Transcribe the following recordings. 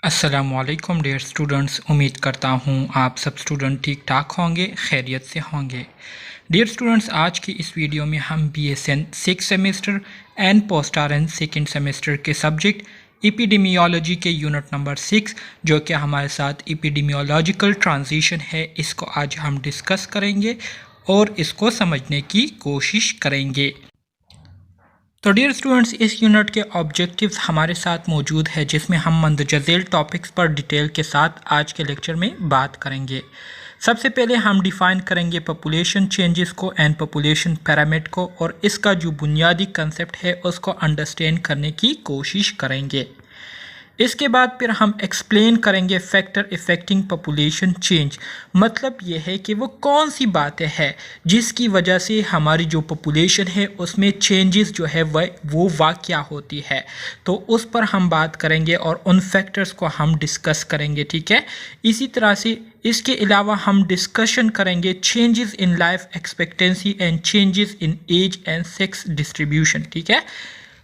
अस्सलामुअलैकुम dear students, उम्मीद करता हूँ आप सब स्टूडेंट ठीक ठाक होंगे, खैरियत से होंगे। डियर स्टूडेंट्स, आज की इस वीडियो में हम BSN 6 semester and post RN second semester के सब्जेक्ट एपिडेमियोलॉजी के यूनिट नंबर 6 जो कि हमारे साथ एपिडेमियोलॉजिकल ट्रांजिशन है, इसको आज हम डिस्कस करेंगे और इसको समझने की कोशिश करेंगे। तो डियर स्टूडेंट्स, इस यूनिट के ऑब्जेक्टिव्स हमारे साथ मौजूद है जिसमें हम मंदजैल टॉपिक्स पर डिटेल के साथ आज के लेक्चर में बात करेंगे। सबसे पहले हम डिफ़ाइन करेंगे पॉपुलेशन चेंजेस को एंड पॉपुलेशन पिरामिड को, और इसका जो बुनियादी कंसेप्ट है उसको अंडरस्टैंड करने की कोशिश करेंगे। इसके बाद फिर हम एक्सप्लेन करेंगे फैक्टर इफ़ेक्टिंग पॉपुलेशन चेंज, मतलब ये है कि वो कौन सी बातें हैं जिसकी वजह से हमारी जो पॉपुलेशन है उसमें चेंजेस जो है वो वाक़या होती है। तो उस पर हम बात करेंगे और उन फैक्टर्स को हम डिस्कस करेंगे, ठीक है। इसी तरह से इसके अलावा हम डिस्कशन करेंगे changes in life expectancy and changes in age and sex distribution, ठीक है।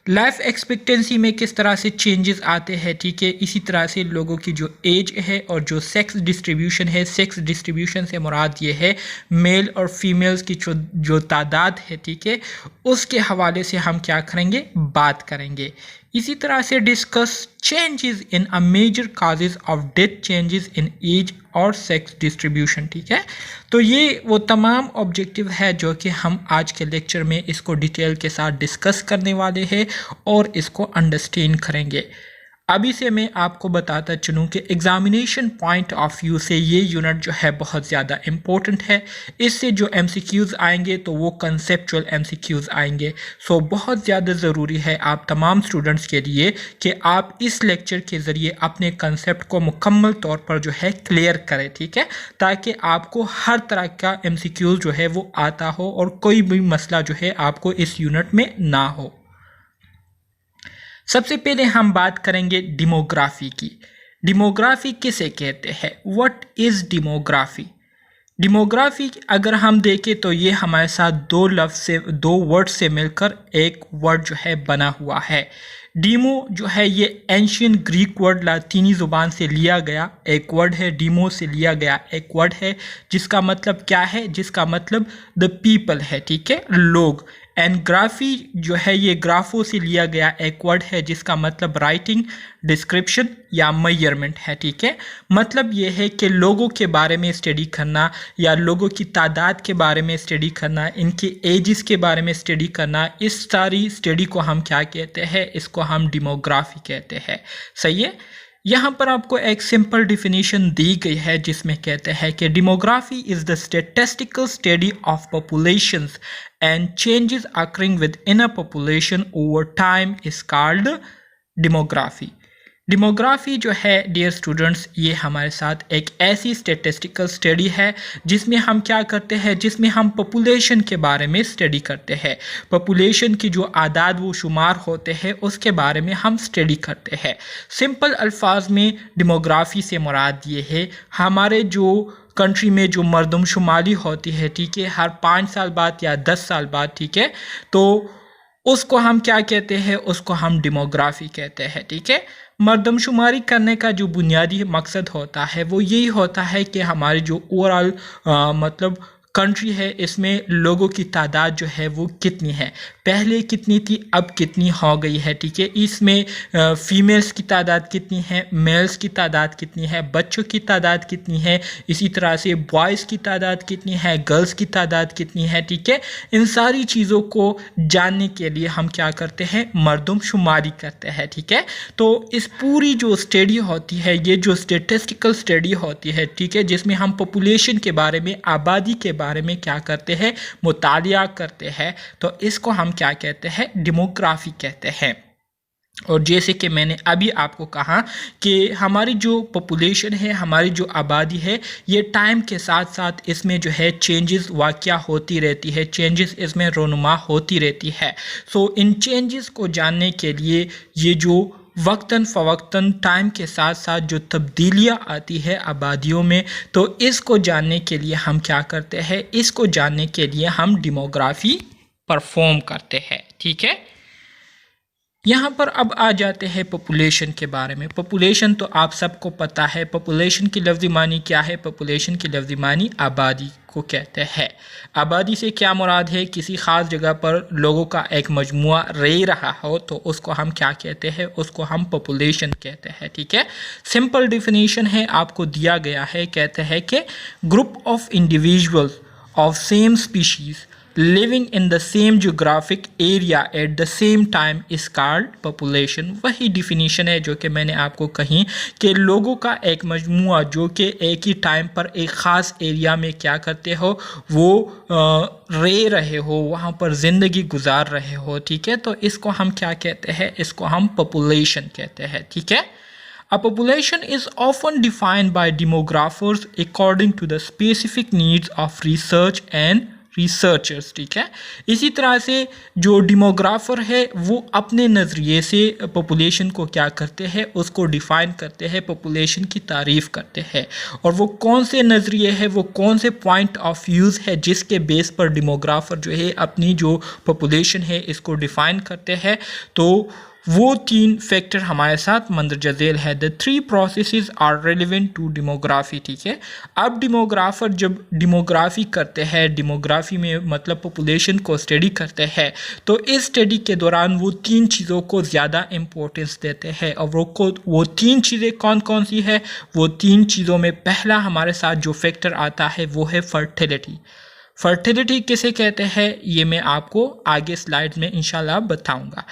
लाइफ एक्सपेक्टेंसी में किस तरह से चेंजेस आते हैं, ठीक है। इसी तरह से लोगों की जो एज है और जो सेक्स डिस्ट्रीब्यूशन है, सेक्स डिस्ट्रीब्यूशन से मुराद ये है मेल और फीमेल्स की जो तादाद है, ठीक है, उसके हवाले से हम क्या करेंगे, बात करेंगे। इसी तरह से discuss changes in a major causes of death, changes in age और सेक्स डिस्ट्रीब्यूशन, ठीक है। तो ये वो तमाम ऑब्जेक्टिव है जो कि हम आज के लेक्चर में इसको डिटेल के साथ डिस्कस करने वाले हैं और इसको अंडरस्टैंड करेंगे। अभी से मैं आपको बताता चलूँ कि एग्ज़ामिनेशन पॉइंट ऑफ व्यू से ये यूनिट जो है बहुत ज़्यादा इम्पोर्टेंट है। इससे जो MCQs आएंगे तो वो कंसेप्चुअल MCQs आएंगे। सो बहुत ज़्यादा ज़रूरी है आप तमाम स्टूडेंट्स के लिए कि आप इस लेक्चर के ज़रिए अपने कंसेप्ट को मुकम्मल तौर पर जो है क्लियर करें, ठीक है, ताकि आपको हर तरह का MCQs जो है वो आता हो और कोई भी मसला जो है आपको इस यूनिट में ना हो। सबसे पहले हम बात करेंगे डेमोग्राफी की। डेमोग्राफी किसे कहते हैं, व्हाट इज़ डेमोग्राफी। डेमोग्राफी अगर हम देखें तो ये हमारे साथ दो वर्ड से मिलकर एक वर्ड जो है बना हुआ है। डीमो जो है ये एंशियन ग्रीक वर्ड लातीनी ज़ुबान से लिया गया एक वर्ड है, डीमो से लिया गया एक वर्ड है जिसका मतलब क्या है, जिसका मतलब द पीपल है, ठीक है, लोग। एंड ग्राफी जो है ये ग्राफो से लिया गया एक वर्ड है जिसका मतलब राइटिंग, डिस्क्रिप्शन या मेजरमेंट है, ठीक है। मतलब ये है कि लोगों के बारे में स्टडी करना या लोगों की तादाद के बारे में स्टडी करना, इनके एजेस के बारे में स्टडी करना, इस सारी स्टडी को हम क्या कहते हैं, इसको हम डेमोग्राफी कहते हैं। सही है। यहाँ पर आपको एक सिंपल डिफिनीशन दी गई है जिसमें कहते हैं कि demography is the statistical study of populations and changes occurring with in a population over time is called demography. Demography जो है डियर स्टूडेंट्स, ये हमारे साथ एक ऐसी स्टैटिस्टिकल स्टडी है जिसमें हम क्या करते हैं, जिसमें हम पॉपुलेशन के बारे में स्टडी करते हैं। पॉपुलेशन की जो आदाद वो शुमार होते हैं उसके बारे में हम स्टडी करते हैं। सिंपल अल्फाज में डेमोग्राफी से मुराद ये है हमारे जो कंट्री में जो मर्दमशुमारी होती है, ठीक है, हर 5 साल बाद या 10 साल बाद, ठीक है, तो उसको हम क्या कहते हैं, उसको हम डेमोग्राफी कहते हैं, ठीक है। मर्दमशुमारी करने का जो बुनियादी मकसद होता है वो यही होता है कि हमारी जो ओवरऑल मतलब कंट्री है इसमें लोगों की तादाद जो है वो कितनी है, पहले कितनी थी अब कितनी हो गई है, ठीक है। इसमें फीमेल्स की तादाद कितनी है, मेल्स की तादाद कितनी है, बच्चों की तादाद कितनी है, इसी तरह से बॉयज़ की तादाद कितनी है, गर्ल्स की तादाद कितनी है, ठीक है। इन सारी चीज़ों को जानने के लिए हम क्या करते हैं, मर्दमशुमारी करते हैं, ठीक है। तो इस पूरी जो स्टडी होती है, ये जो स्टेटिस्टिकल स्टडी होती है, ठीक है, जिसमें हम पॉपुलेशन के बारे में, आबादी के बारे में क्या करते हैं, मुतालिया करते हैं, तो इसको हम क्या कहते हैं, डेमोग्राफी कहते हैं। और जैसे कि मैंने अभी आपको कहा कि हमारी जो पॉपुलेशन है, हमारी जो आबादी है, ये टाइम के साथ साथ इसमें जो है चेंजेस वाक़या होती रहती है, चेंजेस इसमें रोनुमा होती रहती है। सो इन चेंजेस को जानने के लिए ये जो वक्तन फ़वक्तन टाइम के साथ साथ जो तब्दीलियाँ आती है आबादियों में, तो इसको जानने के लिए हम क्या करते हैं, इसको जानने के लिए हम डेमोग्राफी परफॉर्म करते हैं, ठीक है। यहाँ पर अब आ जाते हैं पॉपुलेशन के बारे में। पॉपुलेशन तो आप सबको पता है, पॉपुलेशन की लफ्ज़ी मानी क्या है? पॉपुलेशन की लफ्ज़ी मानी आबादी को कहते हैं। आबादी से क्या मुराद है? किसी ख़ास जगह पर लोगों का एक मजमुआ रह रहा हो तो उसको हम क्या कहते हैं? उसको हम पॉपुलेशन कहते हैं। ठीक है, सिंपल डिफिनीशन है, आपको दिया गया है। कहते हैं कि group of individuals of same species living in the same geographic area at the same time is called population. वही डिफिनीशन है जो कि मैंने आपको कही कि लोगों का एक मजमुआ जो कि एक ही टाइम पर एक ख़ास एरिया में क्या करते हो, वो रह रहे हो, वहाँ पर ज़िंदगी गुजार रहे हो। ठीक है, तो इसको हम क्या कहते हैं? इसको हम पॉपुलेशन कहते हैं। ठीक है, A population is often defined by demographers according to the specific needs of research and researchers. ठीक है, इसी तरह से जो डिमोग्राफर है वो अपने नज़रिए से पॉपुलेशन को क्या करते हैं? उसको डिफ़ाइन करते हैं, पॉपुलेशन की तारीफ़ करते हैं। और वो कौन से नज़रिए है, वो कौन से पॉइंट ऑफ व्यूज़ है जिसके बेस पर डिमोग्राफर जो है अपनी जो पॉपुलेशन है इसको डिफ़ाइन करते हैं। तो वो तीन फैक्टर हमारे साथ मंदरजा झेल है। The three processes are relevant to demography. ठीक है, अब डिमोग्राफर जब डिमोग्राफी करते हैं, डिमोग्राफी में मतलब पॉपुलेशन को स्टडी करते हैं, तो इस स्टडी के दौरान वो तीन चीज़ों को ज़्यादा इम्पोर्टेंस देते हैं। और वो तीन चीज़ें कौन कौन सी है? वो तीन चीज़ों में पहला हमारे साथ जो फैक्टर आता है वो है फर्टिलिटी। फर्टिलिटी किसे कहते हैं ये मैं आपको आगे स्लाइड में इंशाल्लाह बताऊंगा।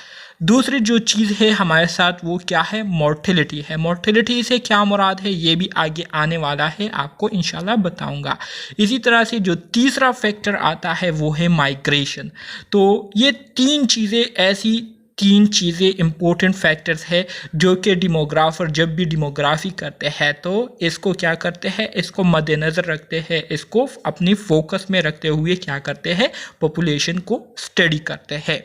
दूसरी जो चीज़ है हमारे साथ वो क्या है? मोर्टेलिटी है। मोर्टेलिटी से क्या मुराद है ये भी आगे आने वाला है, आपको इंशाल्लाह बताऊंगा। इसी तरह से जो तीसरा फैक्टर आता है वो है माइग्रेशन। तो ये तीन चीज़ें इंपॉर्टेंट फैक्टर्स है जो कि डिमोग्राफर जब भी डिमोग्राफी करते हैं तो इसको क्या करते हैं? इसको मद्देनज़र रखते हैं, इसको अपनी फोकस में रखते हुए क्या करते हैं? पॉपुलेशन को स्टडी करते हैं।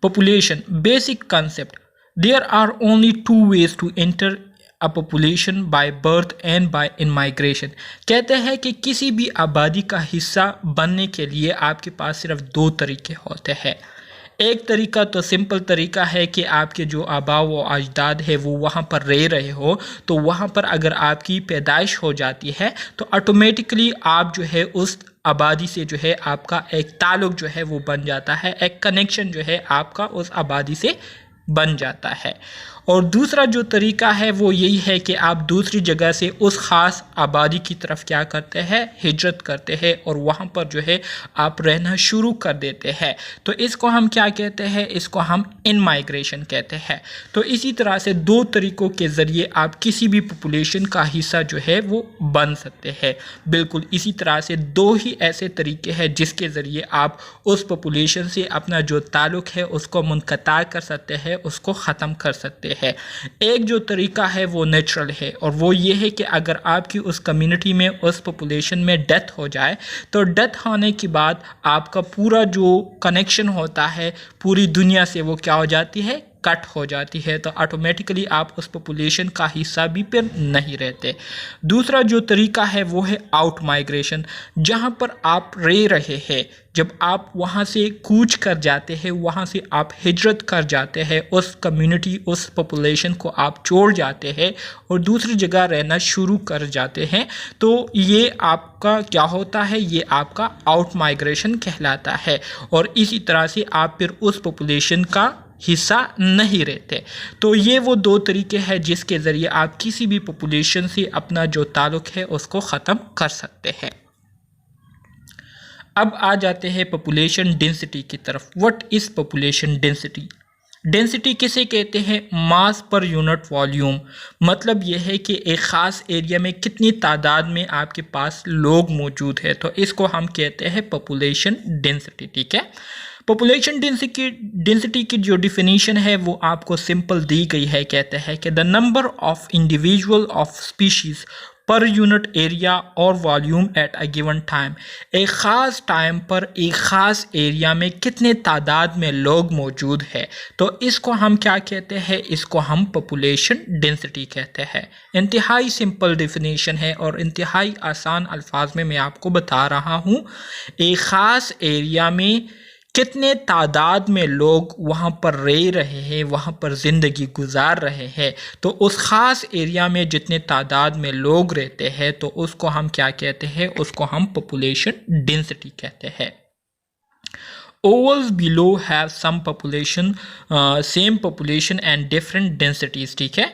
Population basic concept. There are only two ways to enter a population, by birth and by immigration. कहते हैं कि किसी भी आबादी का हिस्सा बनने के लिए आपके पास सिर्फ दो तरीके होते हैं। एक तरीका तो सिंपल तरीका है कि आपके जो आबा व अजदाद है वो वहाँ पर रह रहे हो, तो वहाँ पर अगर आपकी पैदाइश हो जाती है तो ऑटोमेटिकली आप जो है उस आबादी से जो है आपका एक ताल्लुक़ जो है वो बन जाता है, एक कनेक्शन जो है आपका उस आबादी से बन जाता है। और दूसरा जो तरीका है वो यही है कि आप दूसरी जगह से उस ख़ास आबादी की तरफ क्या करते हैं? हिजरत करते हैं और वहाँ पर जो है आप रहना शुरू कर देते हैं। तो इसको हम क्या कहते हैं? इसको हम इन माइग्रेशन कहते हैं। तो इसी तरह से दो तरीक़ों के ज़रिए आप किसी भी पॉपुलेशन का हिस्सा जो है वो बन सकते हैं। बिल्कुल इसी तरह से दो ही ऐसे तरीके हैं जिसके ज़रिए आप उस पॉपुलेशन से अपना जो ताल्लुक़ है उसको मुनक़ता कर सकते हैं, उसको ख़त्म कर सकते हैं। एक जो तरीका है वो नेचुरल है और वो ये है कि अगर आपकी उस कम्युनिटी में उस पॉपुलेशन में डेथ हो जाए तो डेथ होने के बाद आपका पूरा जो कनेक्शन होता है पूरी दुनिया से वो क्या हो जाती है? कट हो जाती है। तो ऑटोमेटिकली आप उस पॉपुलेशन का हिस्सा भी फिर नहीं रहते। दूसरा जो तरीका है वो है आउट माइग्रेशन, जहाँ पर आप रह रहे हैं, जब आप वहाँ से कूच कर जाते हैं, वहाँ से आप हिजरत कर जाते हैं, उस कम्युनिटी उस पॉपुलेशन को आप छोड़ जाते हैं और दूसरी जगह रहना शुरू कर जाते हैं, तो ये आपका क्या होता है? ये आपका आउट माइग्रेशन कहलाता है। और इसी तरह से आप फिर उस पॉपुलेशन का हिस्सा नहीं रहते। तो ये वो दो तरीके हैं जिसके ज़रिए आप किसी भी पॉपुलेशन से अपना जो ताल्लुक़ है उसको ख़त्म कर सकते हैं। अब आ जाते हैं पॉपुलेशन डेंसिटी की तरफ। What is population density? Density किसे कहते हैं? मास पर यूनिट वॉल्यूम। मतलब यह है कि एक ख़ास एरिया में कितनी तादाद में आपके पास लोग मौजूद है, तो इसको हम कहते हैं पॉपुलेशन डेंसिटी। ठीक है, पॉपुलेशन डेंसिटी की जो डिफिनीशन है वो आपको सिंपल दी गई है। कहते हैं कि the number of individual of species per unit area और volume at a given time. एक ख़ास टाइम पर एक ख़ास एरिया में कितने तादाद में लोग मौजूद है, तो इसको हम क्या कहते हैं? इसको हम पॉपुलेशन डेंसिटी कहते हैं। इंतहाई सिंपल डिफिनीशन है और इंतहाई आसान अल्फाज में मैं आपको बता रहा हूँ। एक ख़ास एरिया में कितने तादाद में लोग वहाँ पर रह रहे हैं, वहाँ पर ज़िंदगी गुजार रहे हैं। तो उस ख़ास एरिया में जितने तादाद में लोग रहते हैं तो उसको हम क्या कहते हैं, उसको हम पॉपुलेशन डेंसिटी कहते हैं। Ovals below have some population, same population and different densities, ठीक है।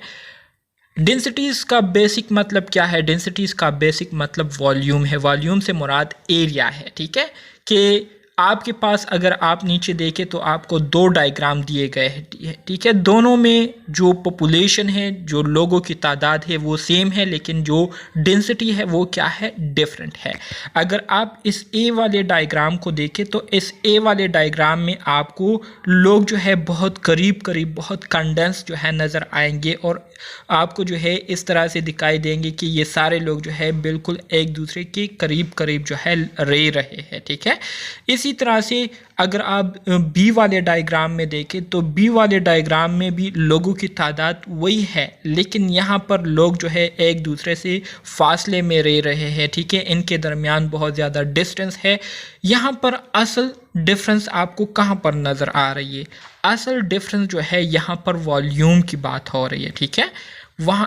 डेंसिटीज़ का बेसिक मतलब क्या है? डेंसिटीज़ का बेसिक मतलब वॉल्यूम है। वॉल्यूम से मुराद एरिया है, ठीक है। कि आपके पास अगर आप नीचे देखें तो आपको दो डायग्राम दिए गए हैं, ठीक है। दोनों में जो पॉपुलेशन है, जो लोगों की तादाद है वो सेम है, लेकिन जो डेंसिटी है वो क्या है, डिफरेंट है। अगर आप इस ए वाले डायग्राम को देखें तो इस ए वाले डायग्राम में आपको लोग जो है बहुत करीब करीब, बहुत कंडेंस जो है नज़र आएंगे और आपको जो है इस तरह से दिखाई देंगे कि ये सारे लोग जो है बिल्कुल एक दूसरे के करीब करीब जो है रह रहे हैं, ठीक है। इसी तरह से अगर आप बी वाले डायग्राम में देखें तो बी वाले डायग्राम में भी लोगों की तादाद वही है, लेकिन यहाँ पर लोग जो है एक दूसरे से फासले में रह रहे हैं, ठीक है। इनके दरमियान बहुत ज़्यादा डिस्टेंस है। यहाँ पर असल डिफरेंस आपको कहाँ पर नज़र आ रही है? असल डिफरेंस जो है यहाँ पर वॉल्यूम की बात हो रही है, ठीक है।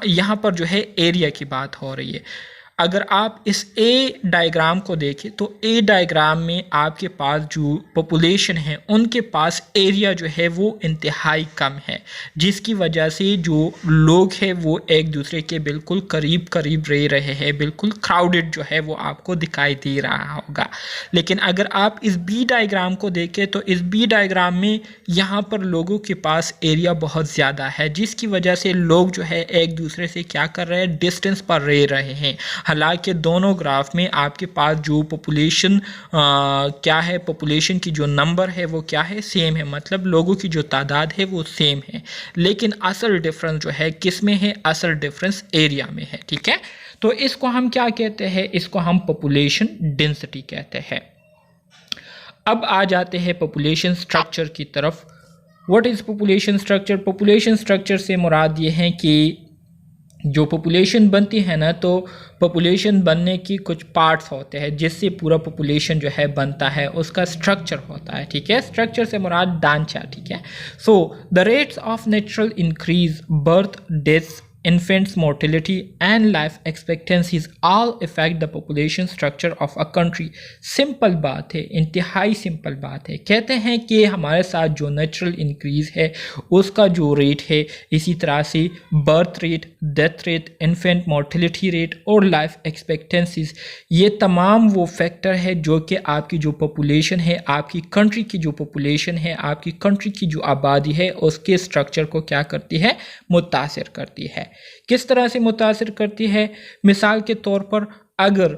यहाँ पर जो है एरिया की बात हो रही है। अगर आप इस ए डायग्राम को देखें तो ए डायग्राम में आपके पास जो पॉपुलेशन है उनके पास एरिया जो है वो इंतहाई कम है, जिसकी वजह से जो लोग हैं वो एक दूसरे के बिल्कुल करीब करीब रह रहे हैं, बिल्कुल क्राउडेड जो है वो आपको दिखाई दे रहा होगा। लेकिन अगर आप इस बी डायग्राम को देखें तो इस बी डायग्राम में यहाँ पर लोगों के पास एरिया बहुत ज़्यादा है, जिसकी वजह से लोग जो है एक दूसरे से क्या कर रहे हैं, डिस्टेंस पर रह रहे हैं। हालांकि दोनों ग्राफ में आपके पास जो पॉपुलेशन क्या है, पॉपुलेशन की जो नंबर है वो क्या है, सेम है, मतलब लोगों की जो तादाद है वो सेम है, लेकिन असल डिफरेंस जो है किस में है? असल डिफरेंस एरिया में है, ठीक है। तो इसको हम क्या कहते हैं? इसको हम पॉपुलेशन डेंसिटी कहते हैं। अब आ जाते हैं पॉपुलेशन स्ट्रक्चर की तरफ। What is population structure? Population structure से मुराद ये है कि जो पॉपुलेशन बनती है ना, तो पॉपुलेशन बनने की कुछ पार्ट्स होते हैं जिससे पूरा पॉपुलेशन जो है बनता है, उसका स्ट्रक्चर होता है, ठीक है। स्ट्रक्चर से मुराद ढांचा, ठीक है। So the rates of natural increase, birth, deaths, infants mortality and life expectancies all affect the population structure of a country। Simple बात है, इंतहाई सिंपल बात है। कहते हैं कि हमारे साथ जो नेचुरल इंक्रीज है उसका जो रेट है, इसी तरह से birth rate, death rate, infant mortality rate और लाइफ एक्सपेक्टेंसीज, ये तमाम वो फैक्टर है जो कि आपकी जो पॉपुलेशन है, आपकी कंट्री की जो पॉपुलेशन है, आपकी कंट्री की जो आबादी है उसके स्ट्रक्चर को क्या करती है, मुतासिर करती है। किस तरह से मुतासिर करती है? मिसाल के तौर पर अगर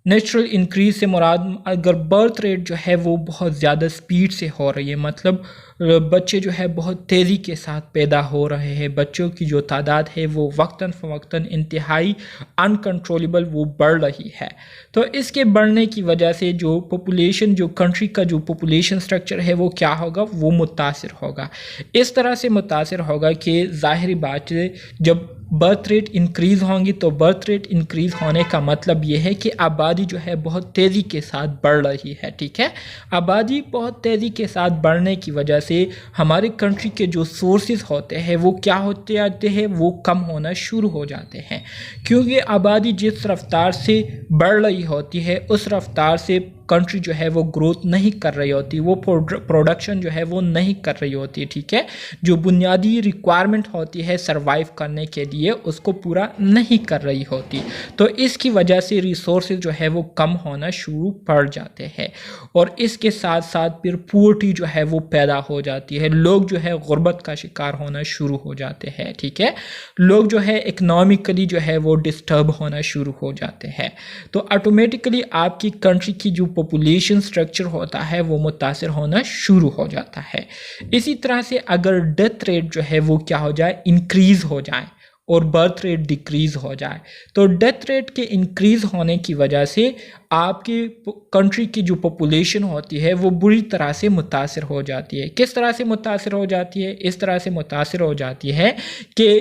नेचुरल इंक्रीज से मुराद अगर बर्थ रेट जो है वो बहुत ज़्यादा स्पीड से हो रही है, मतलब बच्चे जो है बहुत तेज़ी के साथ पैदा हो रहे हैं, बच्चों की जो तादाद है वो वक्तन फ़वक्तन इंतहाई अनकंट्रोलेबल वो बढ़ रही है, तो इसके बढ़ने की वजह से जो पॉपुलेशन, जो कंट्री का जो पॉपुलेशन स्ट्रक्चर है वो क्या होगा, वो मुतासिर होगा। इस तरह से मुतासिर होगा कि ज़ाहिरी बात है, जब बर्थ रेट इंक्रीज़ होंगी तो बर्थ रेट इंक्रीज़ होने का मतलब ये है कि आबादी जो है बहुत तेज़ी के साथ बढ़ रही है, ठीक है। आबादी बहुत तेज़ी के साथ बढ़ने की वजह से हमारे कंट्री के जो सोर्सेज होते हैं वो क्या होते जाते हैं, वो कम होना शुरू हो जाते हैं, क्योंकि आबादी जिस रफ्तार से बढ़ रही होती है उस रफ्तार से कंट्री जो है वो ग्रोथ नहीं कर रही होती, वो प्रोडक्शन जो है वो नहीं कर रही होती, ठीक है। जो बुनियादी रिक्वायरमेंट होती है सरवाइव करने के लिए उसको पूरा नहीं कर रही होती, तो इसकी वजह से रिसोर्सेज जो है वो कम होना शुरू पड़ जाते हैं और इसके साथ साथ फिर पुअर्टी जो है वो पैदा हो जाती है, लोग जो है गुर्बत का शिकार होना शुरू हो जाते हैं, ठीक है। लोग जो है इकनॉमिकली जो है वो डिस्टर्ब होना शुरू हो जाते हैं, तो ऑटोमेटिकली आपकी कंट्री की जो पॉपुलेशन स्ट्रक्चर होता है वो मुतासिर होना शुरू हो जाता है। इसी तरह से अगर डेथ रेट जो है वो क्या हो जाए, इंक्रीज हो जाए और बर्थ रेट डिक्रीज हो जाए, तो डेथ रेट के इंक्रीज होने की वजह से आपकी कंट्री की जो पॉपुलेशन होती है वो बुरी तरह से मुतासिर हो जाती है। किस तरह से मुतासिर हो जाती है? इस तरह से मुतासिर हो जाती है कि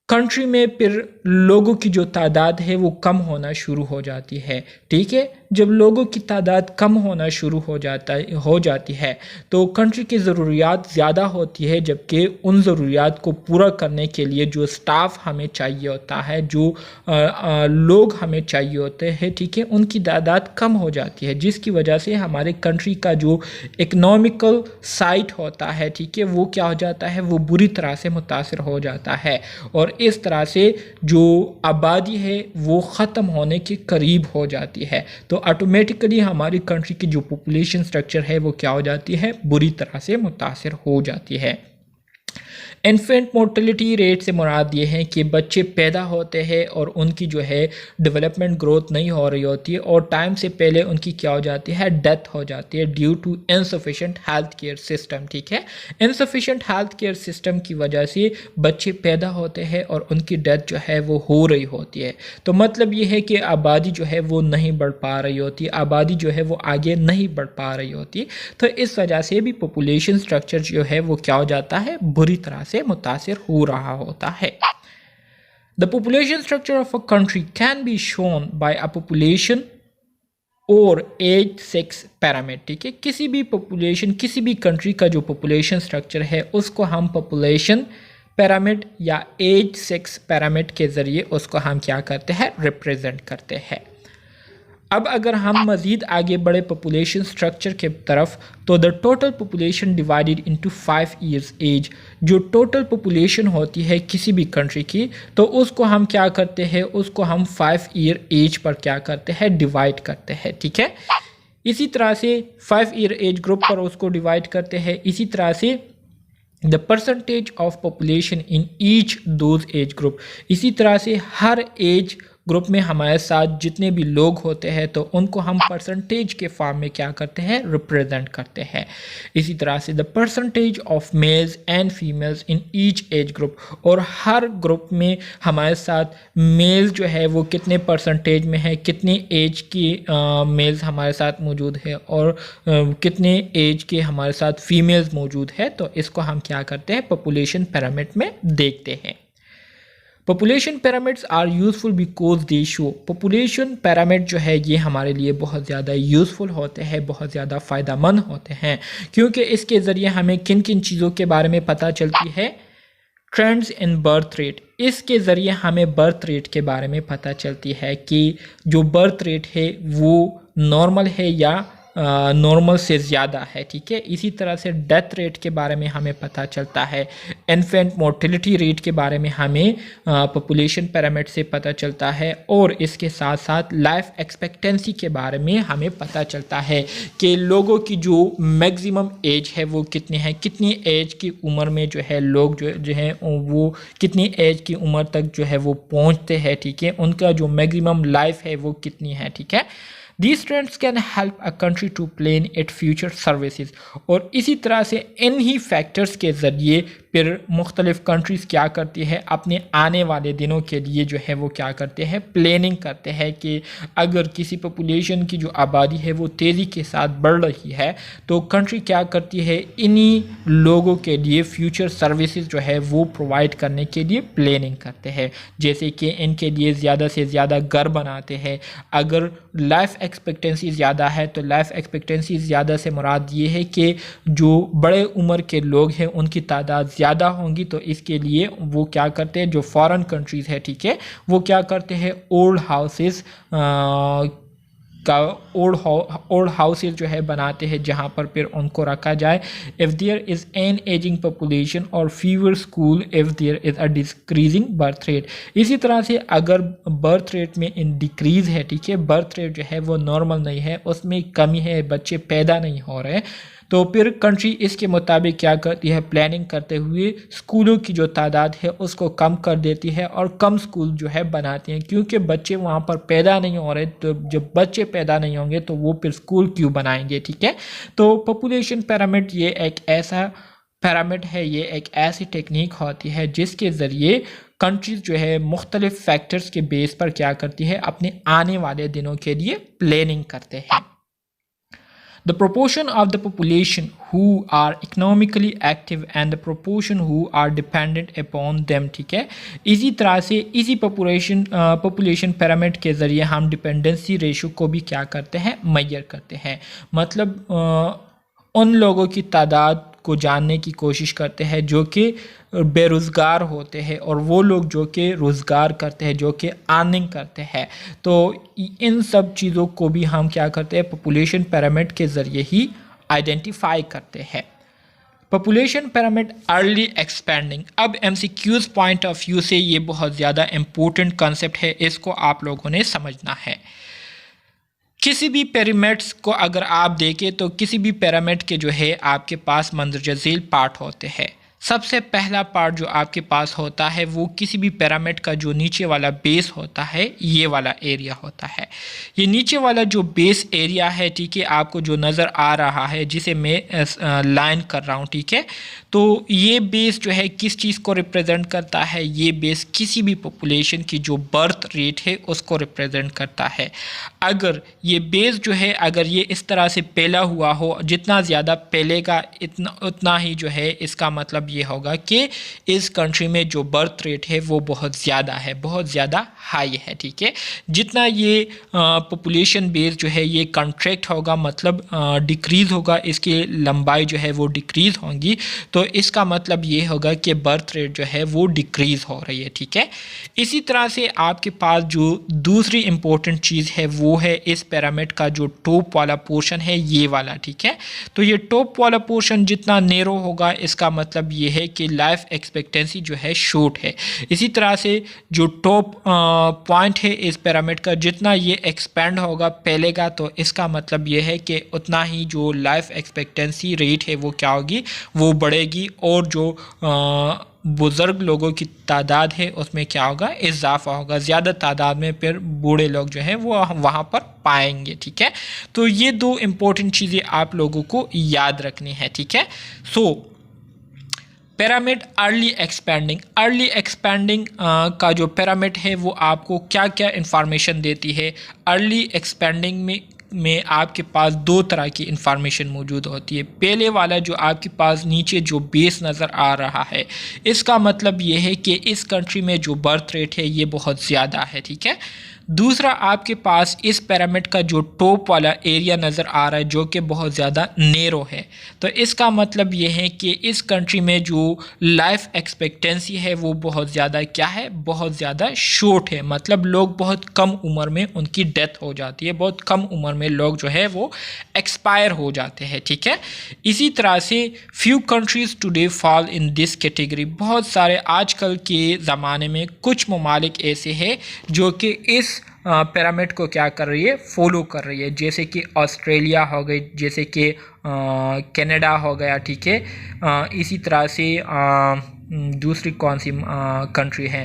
कंट्री में फिर लोगों की जो तादाद है वो कम होना शुरू हो जाती है। ठीक है, जब लोगों की तादाद कम होना शुरू हो जाती है तो कंट्री की ज़रूरियात ज़्यादा होती है, जबकि उन ज़रूरियात को पूरा करने के लिए जो स्टाफ हमें चाहिए होता है, जो लोग हमें चाहिए होते हैं, ठीक है, उनकी तादाद कम हो जाती है, जिसकी वजह से हमारे कंट्री का जो इकनॉमिकल साइट होता है, ठीक है, वो क्या हो जाता है, वो बुरी तरह से मुतासर हो जाता है और इस तरह से जो आबादी है वो ख़त्म होने के करीब हो जाती है। तो ऑटोमेटिकली हमारी कंट्री की जो पॉपुलेशन स्ट्रक्चर है वो क्या हो जाती है, बुरी तरह से मुतासर हो जाती है। इन्फेंट मोर्टलिटी रेट से मुराद ये है कि बच्चे पैदा होते हैं और उनकी जो है डेवलपमेंट ग्रोथ नहीं हो रही होती है और टाइम से पहले उनकी क्या हो जाती है, डेथ हो जाती है due to insufficient health care system. ठीक है, इनसफिशेंट हेल्थ केयर सिस्टम की वजह से बच्चे पैदा होते हैं और उनकी डेथ जो है वो हो रही होती है। तो मतलब ये है कि आबादी जो है वो नहीं बढ़ पा रही होती, आबादी जो है वो आगे नहीं बढ़ पा रही होती। तो इस वजह से भी पॉपुलेशन स्ट्रक्चर जो है वो क्या हो जाता है, बुरी तरह से मुतासिर हो रहा होता है। The population structure of a country can be shown by a population और एज सेक्स पैरामीटर। ठीक है, किसी भी पॉपुलेशन, किसी भी कंट्री का जो पॉपुलेशन स्ट्रक्चर है उसको हम पॉपुलेशन पैरामीटर या एज सेक्स पैरामीटर के ज़रिए उसको हम क्या करते हैं, रिप्रेजेंट करते हैं। अब अगर हम मज़ीद आगे बढ़े पॉपुलेशन स्ट्रक्चर के तरफ, तो the total population divided into 5 years age, जो टोटल पॉपुलेशन होती है किसी भी कंट्री की, तो उसको हम क्या करते हैं, उसको हम 5 ईयर एज पर क्या करते हैं, डिवाइड करते हैं। ठीक है, इसी तरह से 5 ईयर एज ग्रुप पर उसको डिवाइड करते हैं। इसी तरह से the percentage of population in each those age group, इसी तरह से हर एज ग्रुप में हमारे साथ जितने भी लोग होते हैं तो उनको हम परसेंटेज के फॉर्म में क्या करते हैं, रिप्रेजेंट करते हैं। इसी तरह से the percentage of males and females in each age group, और हर ग्रुप में हमारे साथ मेल्स जो है वो कितने परसेंटेज में है, कितने एज की मेल्स हमारे साथ मौजूद है और कितने एज के हमारे साथ फीमेल्स मौजूद है, तो इसको हम क्या करते हैं, पॉपुलेशन पिरामिड में देखते हैं। Population pyramids are useful because they show, population pyramid जो है ये हमारे लिए बहुत ज़्यादा यूज़फुल होते हैं, बहुत ज़्यादा फ़ायदेमंद होते हैं, क्योंकि इसके ज़रिए हमें किन किन चीज़ों के बारे में पता चलती है, ट्रेंड्स इन बर्थ रेट, इसके ज़रिए हमें बर्थ रेट के बारे में पता चलती है कि जो बर्थ रेट है वो नॉर्मल है या नॉर्मल से ज़्यादा है। ठीक है, इसी तरह से डेथ रेट के बारे में हमें पता चलता है, इन्फेंट मोर्टेलिटी रेट के बारे में हमें पॉपुलेशन पिरामिड से पता चलता है, और इसके साथ साथ लाइफ एक्सपेक्टेंसी के बारे में हमें पता चलता है कि लोगों की जो मैक्सिमम एज है वो कितनी है, कितनी एज की उम्र में जो है लोग जो है वो कितनी एज की उम्र तक जो है वो पहुँचते हैं। ठीक है, उनका जो मैक्सिमम लाइफ है वो कितनी है। ठीक है, These trends can help a country to plan its future services, और इसी तरह से इन ही फैक्टर्स के ज़रिए फिर मुख्तलिफ कंट्रीज़ क्या करती है, अपने आने वाले दिनों के लिए जो है वो क्या करते हैं, प्लानिंग करते हैं कि अगर किसी पॉपुलेशन की जो आबादी है वो तेज़ी के साथ बढ़ रही है तो कंट्री क्या करती है, इन्हीं लोगों के लिए फ्यूचर सर्विसेज जो है वो प्रोवाइड करने के लिए प्लानिंग करते हैं, जैसे कि इनके लिए ज़्यादा से ज़्यादा घर बनाते हैं। अगर लाइफ एक्सपेक्टेंसी ज़्यादा है तो लाइफ एक्सपेक्टेंसी ज़्यादा से मुराद ये है कि जो बड़े उम्र के लोग हैं उनकी तादाद ज़्यादा होंगी, तो इसके लिए वो क्या करते हैं, जो फॉरेन कंट्रीज़ है, ठीक है, वो क्या करते हैं, ओल्ड हाउसेस का ओल्ड हाउसेस जो है बनाते हैं जहाँ पर फिर उनको रखा जाए। If there is an ageing population और fewer school if there is a decreasing birth rate, इसी तरह से अगर बर्थ रेट में इन डिक्रीज़ है, ठीक है, बर्थ रेट जो है वो नॉर्मल नहीं है, उसमें कमी है, बच्चे पैदा नहीं हो रहे, तो फिर कंट्री इसके मुताबिक क्या करती है, प्लानिंग करते हुए स्कूलों की जो तादाद है उसको कम कर देती है और कम स्कूल जो है बनाती हैं, क्योंकि बच्चे वहाँ पर पैदा नहीं हो रहे, तो जब बच्चे पैदा नहीं होंगे तो वो फिर स्कूल क्यों बनाएंगे। ठीक है, तो पॉपुलेशन पिरामिड ये एक ऐसा पिरामिड है, ये एक ऐसी टेक्निक होती है जिसके ज़रिए कंट्रीज़ जो है मुख्तलिफ फैक्टर्स के बेस पर क्या करती है, अपने आने वाले दिनों के लिए प्लानिंग करते हैं। The proportion of the population who are economically active and the proportion who are dependent upon them, ठीक है। इसी तरह से इसी पॉपुलेशन पिरामिड के ज़रिए हम डिपेंडेंसी रेशो को भी क्या करते हैं, मेजर करते हैं। मतलब उन लोगों की तादाद को जानने की कोशिश करते हैं जो कि बेरोज़गार होते हैं और वो लोग जो कि रोज़गार करते हैं, जो कि अर्निंग करते हैं। तो इन सब चीज़ों को भी हम क्या करते हैं, पॉपुलेशन पिरामिड के ज़रिए ही आइडेंटिफाई करते हैं। Population pyramid early expanding. अब एमसीक्यूज़ पॉइंट ऑफ व्यू से ये बहुत ज़्यादा इम्पोर्टेंट कॉन्सेप्ट है, इसको आप लोगों ने समझना है। किसी भी पिरामिड्स को अगर आप देखें तो किसी भी पिरामिड के जो है आपके पास मंदरजा झील पार्ट होते हैं। सबसे पहला पार्ट जो आपके पास होता है वो किसी भी पिरामिड का जो नीचे वाला बेस होता है, ये वाला एरिया होता है। ये नीचे वाला जो बेस एरिया है, ठीक है, आपको जो नज़र आ रहा है जिसे मैं लाइन कर रहा हूँ, ठीक है। तो ये बेस जो है किस चीज़ को रिप्रेजेंट करता है, ये बेस किसी भी पॉपुलेशन की जो बर्थ रेट है उसको रिप्रेजेंट करता है। अगर ये बेस जो है अगर ये इस तरह से फैला हुआ हो, जितना ज़्यादा फैलेगा उतना ही जो है इसका मतलब ये होगा कि इस कंट्री में जो बर्थ रेट है वो बहुत ज़्यादा है, बहुत ज़्यादा हाई है, ठीक है। जितना ये पॉपुलेशन बेस जो है ये कंट्रैक्ट होगा, मतलब डिक्रीज़ होगा, इसकी लंबाई जो है वो डिक्रीज़ होंगी, तो इसका मतलब ये होगा कि बर्थ रेट जो है वो डिक्रीज़ हो रही है, ठीक है। इसी तरह से आपके पास जो दूसरी इम्पोर्टेंट चीज़ है वो है इस पिरामिड का जो टॉप वाला पोर्शन है, ये वाला, ठीक है। तो ये टॉप वाला पोर्शन जितना नैरो होगा इसका मतलब ये है कि लाइफ एक्सपेक्टेंसी जो है शॉर्ट है। इसी तरह से जो टॉप पॉइंट है इस पिरामिड का जितना ये एक्सपेंड होगा, फैलेगा, तो इसका मतलब ये है कि उतना ही जो लाइफ एक्सपेक्टेंसी रेट है वो क्या होगी, वो बढ़ेगी, और जो बुज़ुर्ग लोगों की तादाद है उसमें क्या होगा, इजाफा होगा। ज़्यादा तादाद में फिर बूढ़े लोग जो हैं वो वहाँ पर पाएंगे, ठीक है। तो ये दो इम्पोर्टेंट चीज़ें आप लोगों को याद रखनी है, ठीक है। सो पिरामिड अर्ली एक्सपेंडिंग का जो पिरामिड है वो आपको क्या क्या इंफॉर्मेशन देती है। अर्ली एक्सपेंडिंग में आपके पास दो तरह की इंफॉर्मेशन मौजूद होती है। पहले वाला जो आपके पास नीचे जो बेस नज़र आ रहा है, इसका मतलब ये है कि इस कंट्री में जो बर्थ रेट है ये बहुत ज़्यादा है, ठीक है। दूसरा आपके पास इस पिरामिड का जो टॉप वाला एरिया नज़र आ रहा है जो कि बहुत ज़्यादा नैरो है, तो इसका मतलब ये है कि इस कंट्री में जो लाइफ एक्सपेक्टेंसी है वो बहुत ज़्यादा क्या है, बहुत ज़्यादा शॉर्ट है। मतलब लोग बहुत कम उम्र में उनकी डेथ हो जाती है, बहुत कम उम्र में लोग जो है वो एक्सपायर हो जाते हैं, ठीक है। इसी तरह से few countries today fall in this category. बहुत सारे आजकल के ज़माने में कुछ ममालिक ऐसे हैं जो कि इस पिरामिड को क्या कर रही है, फॉलो कर रही है, जैसे कि ऑस्ट्रेलिया हो गई, जैसे कि कनाडा हो गया, ठीक है। इसी तरह से दूसरी कौन सी कंट्री है,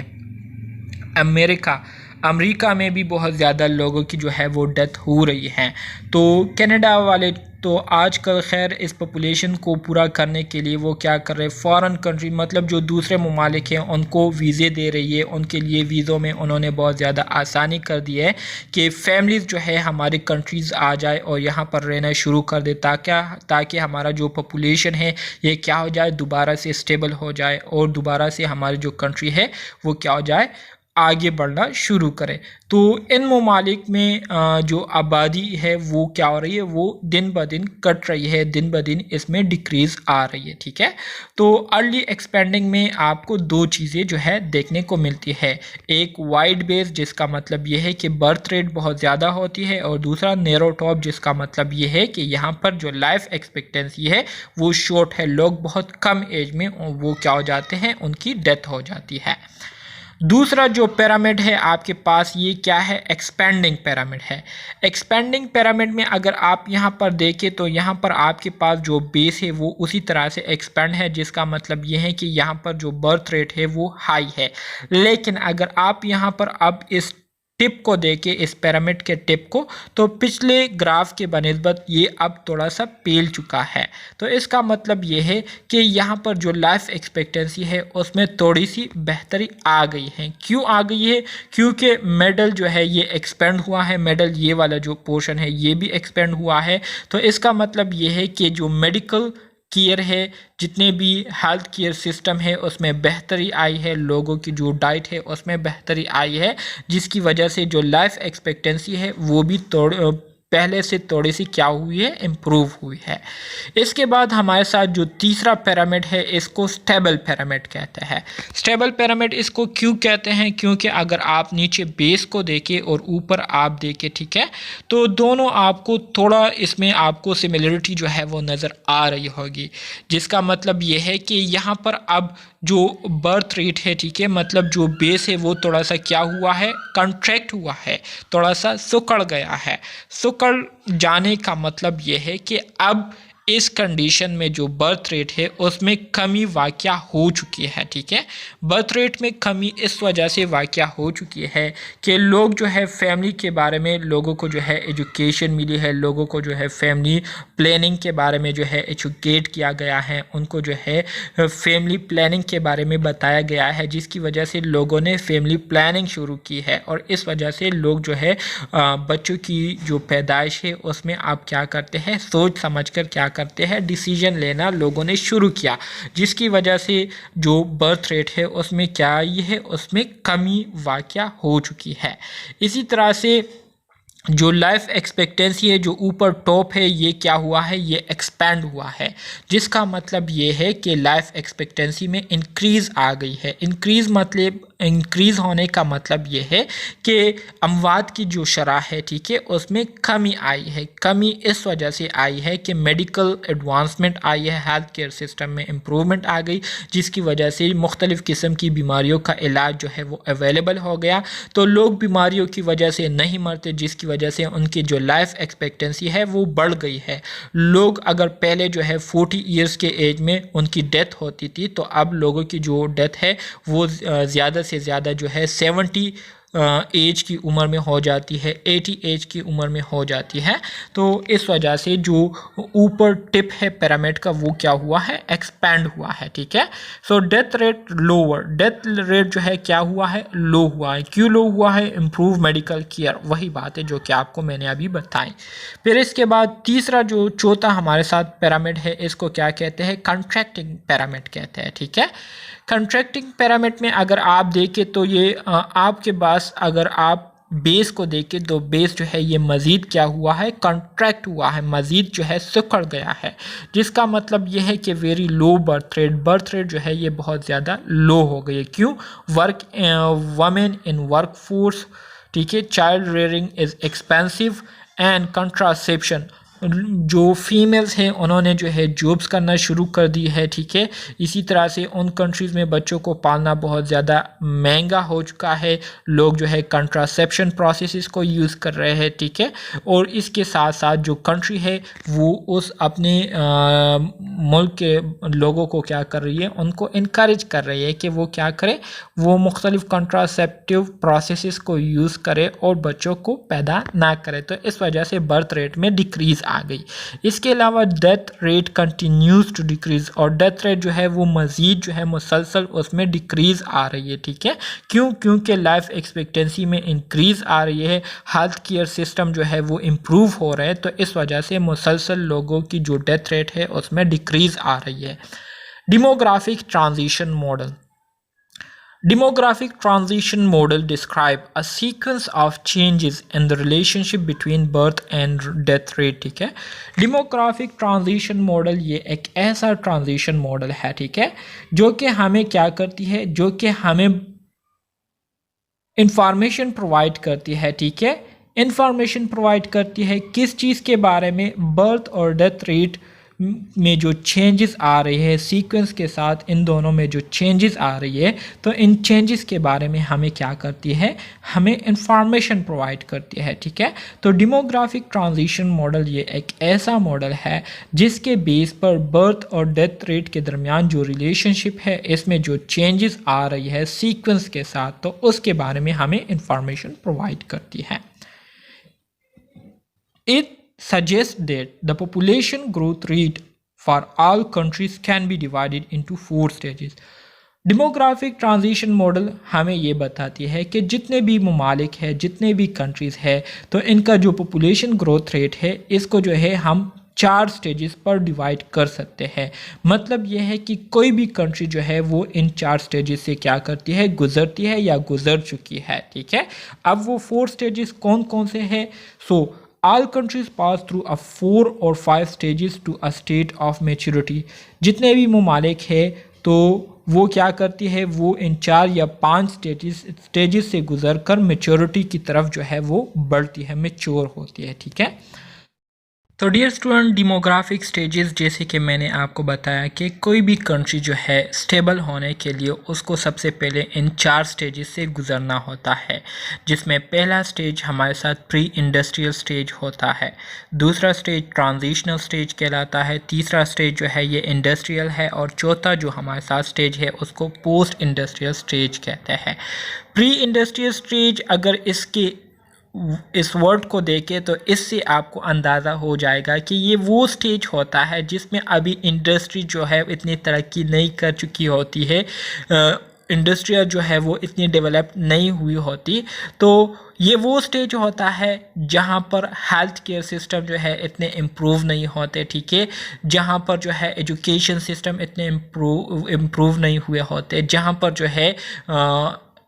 अमेरिका में भी बहुत ज़्यादा लोगों की जो है वो डेथ हो रही है। तो कनाडा वाले तो आजकल खैर इस पॉपुलेशन को पूरा करने के लिए वो क्या कर रहे हैं, फॉरेन कंट्री मतलब जो दूसरे ममालिक हैं उनको वीज़े दे रही है। उनके लिए वीज़ों में उन्होंने बहुत ज़्यादा आसानी कर दी है कि फैमिलीज़ जो है हमारी कंट्रीज़ आ जाए और यहाँ पर रहना शुरू कर दे, ताकि हमारा जो पॉपुलेशन है ये क्या हो जाए, दोबारा से स्टेबल हो जाए और दोबारा से हमारी जो कंट्री है वो क्या हो जाए, आगे बढ़ना शुरू करें। तो इन ममालिक में जो आबादी है वो क्या हो रही है, वो दिन ब दिन कट रही है, दिन ब दिन इसमें डिक्रीज़ आ रही है, ठीक है। तो अर्ली एक्सपेंडिंग में आपको दो चीज़ें जो है देखने को मिलती है, एक वाइड बेस जिसका मतलब ये है कि बर्थ रेट बहुत ज़्यादा होती है, और दूसरा नैरो टॉप जिसका मतलब ये है कि यहाँ पर जो लाइफ एक्सपेक्टेंसी है वो शॉर्ट है, लोग बहुत कम एज में वो क्या हो जाते हैं, उनकी डेथ हो जाती है। दूसरा जो पिरामिड है आपके पास ये क्या है, एक्सपेंडिंग पिरामिड है। एक्सपेंडिंग पिरामिड में अगर आप यहाँ पर देखें तो यहाँ पर आपके पास जो बेस है वो उसी तरह से एक्सपेंड है, जिसका मतलब ये है कि यहाँ पर जो बर्थ रेट है वो हाई है। लेकिन अगर आप यहाँ पर अब इस टिप को देखें, इस पिरामिड के टिप को, तो पिछले ग्राफ के बनिस्बत ये अब थोड़ा सा पेल चुका है। तो इसका मतलब ये है कि यहाँ पर जो लाइफ एक्सपेक्टेंसी है उसमें थोड़ी सी बेहतरी आ गई है। क्यों आ गई है? क्योंकि मेडल जो है ये एक्सपेंड हुआ है, मेडल ये वाला जो पोर्शन है ये भी एक्सपेंड हुआ है। तो इसका मतलब ये है कि जो मेडिकल केयर है, जितने भी हेल्थ केयर सिस्टम है उसमें बेहतरी आई है, लोगों की जो डाइट है उसमें बेहतरी आई है, जिसकी वजह से जो लाइफ एक्सपेक्टेंसी है वो भी पहले से थोड़ी सी क्या हुई है, इम्प्रूव हुई है। इसके बाद हमारे साथ जो तीसरा पिरामिड है इसको स्टेबल पिरामिड कहते हैं। स्टेबल पिरामिड इसको क्यों कहते हैं? क्योंकि अगर आप नीचे बेस को देखें और ऊपर आप देखें, ठीक है, तो दोनों आपको थोड़ा इसमें आपको सिमिलरिटी जो है वो नज़र आ रही होगी, जिसका मतलब ये है कि यहाँ पर अब जो बर्थ रेट है, ठीक है, मतलब जो बेस है वो थोड़ा सा क्या हुआ है, कंट्रैक्ट हुआ है, थोड़ा सा सिकुड़ गया है। सिकुड़ जाने का मतलब ये है कि अब इस कंडीशन में जो बर्थ रेट है उसमें कमी वाक़या हो चुकी है, ठीक है। बर्थ रेट में कमी इस वजह से वाक़या हो चुकी है कि लोग जो है फैमिली के बारे में, लोगों को जो है एजुकेशन मिली है, लोगों को जो है फैमिली प्लानिंग के बारे में जो है एजुकेट किया गया है, उनको जो है फैमिली प्लानिंग के बारे में बताया गया है, जिसकी वजह से लोगों ने फैमिली प्लानिंग शुरू की है। और इस वजह से लोग जो है बच्चों की जो पैदाइश है उसमें आप क्या करते हैं, सोच समझ कर क्या करते हैं, डिसीजन लेना लोगों ने शुरू किया, जिसकी वजह से जो बर्थ रेट है उसमें क्या आई है, उसमें कमी वाक़या हो चुकी है। इसी तरह से जो लाइफ एक्सपेक्टेंसी है जो ऊपर टॉप है ये क्या हुआ है, ये एक्सपैंड हुआ है, जिसका मतलब ये है कि लाइफ एक्सपेक्टेंसी में इंक्रीज़ आ गई है। इंक्रीज़ मतलब इंक्रीज़ होने का मतलब ये है कि अमवात की जो शरह है, ठीक है, उसमें कमी आई है। कमी इस वजह से आई है कि मेडिकल एडवांसमेंट आई है, हेल्थ केयर सिस्टम में इम्प्रूवमेंट आ गई, जिसकी वजह से मुख्तलिफ़ किस्म की बीमारियों का इलाज जो है वो अवेलेबल हो गया। तो लोग बीमारियों की वजह से नहीं मरते, जिसकी वजह से उनकी जो लाइफ एक्सपेक्टेंसी है वो बढ़ गई है। लोग अगर पहले जो है 40 ईयर्स के एज में उनकी डेथ होती थी, तो अब लोगों की जो डेथ है वो ज़्यादा से ज़्यादा जो है 70 एज की उम्र में हो जाती है, 80 एज की उम्र में हो जाती है। तो इस वजह से जो ऊपर टिप है पिरामिड का वो क्या हुआ है, एक्सपैंड हुआ है, ठीक है। So death rate lower, death rate जो है क्या हुआ है, लो हुआ है। क्यों लो हुआ है? इम्प्रूव मेडिकल केयर, वही बात है जो कि आपको मैंने अभी बताई। फिर इसके बाद तीसरा जो चौथा हमारे साथ पिरामिड है इसको क्या कहते हैं, कंट्रैक्टिंग पिरामिड कहते हैं, ठीक है। कंट्रैक्टिंग पिरामिड में अगर आप देखें तो ये आपके पास अगर आप बेस को देखें तो बेस जो है ये मज़ीद क्या हुआ है, कंट्रैक्ट हुआ है, मज़ीद जो है सिकुड़ गया है, जिसका मतलब ये है कि वेरी लो बर्थ रेट जो है ये बहुत ज़्यादा लो हो गई है। क्यों? वमेन इन वर्क फोर्स, ठीक है, child rearing is expensive and contraception, जो फीमेल्स हैं उन्होंने जो है जॉब्स करना शुरू कर दी है, ठीक है। इसी तरह से उन कंट्रीज़ में बच्चों को पालना बहुत ज़्यादा महंगा हो चुका है, लोग जो है कंट्रासेप्शन प्रोसेसेस को यूज़ कर रहे हैं, ठीक है। और इसके साथ साथ जो कंट्री है वो उस अपने मुल्क के लोगों को क्या कर रही है, उनको इनकरेज कर रही है कि वो क्या करें, वो मुख्तलिफ कंट्रासेप्टिव प्रोसेसेस को यूज़ करे और बच्चों को पैदा ना करे। तो इस वजह से बर्थ रेट में डिक्रीज़ आ गई। इसके अलावा death rate continues to decrease, और डेथ रेट जो है वो मज़ीद जो है मुसलसल उसमें डिक्रीज़ आ रही है, ठीक है। क्यों? क्योंकि लाइफ एक्सपेक्टेंसी में इंक्रीज़ आ रही है, हेल्थ केयर सिस्टम जो है वो इम्प्रूव हो रहा है, तो इस वजह से मुसलसल लोगों की जो डेथ रेट है उसमें डिक्रीज़ आ रही है। Demographic transition model, Demographic transition model describe a sequence of changes in the relationship between birth and death rate, ठीक है। Demographic transition model ये एक ऐसा ट्रांजिशन मॉडल है, ठीक है, जो कि हमें क्या करती है, जो कि हमें इंफॉर्मेशन प्रोवाइड करती है, ठीक है। इंफॉर्मेशन प्रोवाइड करती है किस चीज़ के बारे में, बर्थ और डेथ रेट में जो चेंजेस आ रही है, सीक्वेंस के साथ इन दोनों में जो चेंजेस आ रही है, तो इन चेंजेस के बारे में हमें क्या करती है, हमें इंफॉर्मेशन प्रोवाइड करती है। ठीक है, तो डेमोग्राफिक ट्रांजिशन मॉडल ये एक ऐसा मॉडल है जिसके बेस पर बर्थ और डेथ रेट के दरमियान जो रिलेशनशिप है, इसमें जो चेंजेस आ रही है सीक्वेंस के साथ, तो उसके बारे में हमें इंफॉर्मेशन प्रोवाइड करती है। It suggests that the population growth rate for all countries can be divided into 4 stages. Demographic transition model हमें ये बताती है कि जितने भी ममालिक है, जितने भी कंट्रीज़ है, तो इनका जो पॉपुलेशन ग्रोथ रेट है, इसको जो है हम 4 स्टेजेस पर डिवाइड कर सकते हैं। मतलब यह है कि कोई भी कंट्री जो है वो इन 4 स्टेजेस से क्या करती है, गुजरती है या गुजर चुकी है। ठीक है, अब वो 4 स्टेजेस कौन कौन से हैं? All countries pass through a 4 or 5 stages to a state of maturity. जितने भी ममालिक है तो वो क्या करती है, वो इन 4 या 5 स्टेजेस से गुजर कर मेच्योरिटी की तरफ जो है वो बढ़ती है, मेच्योर होती है। ठीक है, तो डियर स्टूडेंट, डेमोग्राफिक स्टेजेस जैसे कि मैंने आपको बताया कि कोई भी कंट्री जो है स्टेबल होने के लिए उसको सबसे पहले इन 4 स्टेजेस से गुजरना होता है, जिसमें पहला स्टेज हमारे साथ प्री इंडस्ट्रियल स्टेज होता है, दूसरा स्टेज ट्रांजिशनल स्टेज कहलाता है, तीसरा स्टेज जो है ये इंडस्ट्रियल है, और चौथा जो हमारे साथ स्टेज है उसको पोस्ट इंडस्ट्रियल स्टेज कहते हैं। प्री इंडस्ट्रियल स्टेज, अगर इस वर्ड को देखें तो इससे आपको अंदाज़ा हो जाएगा कि ये वो स्टेज होता है जिसमें अभी इंडस्ट्री जो है इतनी तरक्की नहीं कर चुकी होती है, इंडस्ट्रिया जो है वो इतनी डेवलप नहीं हुई होती। तो ये वो स्टेज होता है जहाँ पर हेल्थ केयर सिस्टम जो है इतने इम्प्रूव नहीं होते। ठीक है, जहाँ पर जो है एजुकेशन सिस्टम इतने इम्प्रूव नहीं हुए होते, जहाँ पर जो है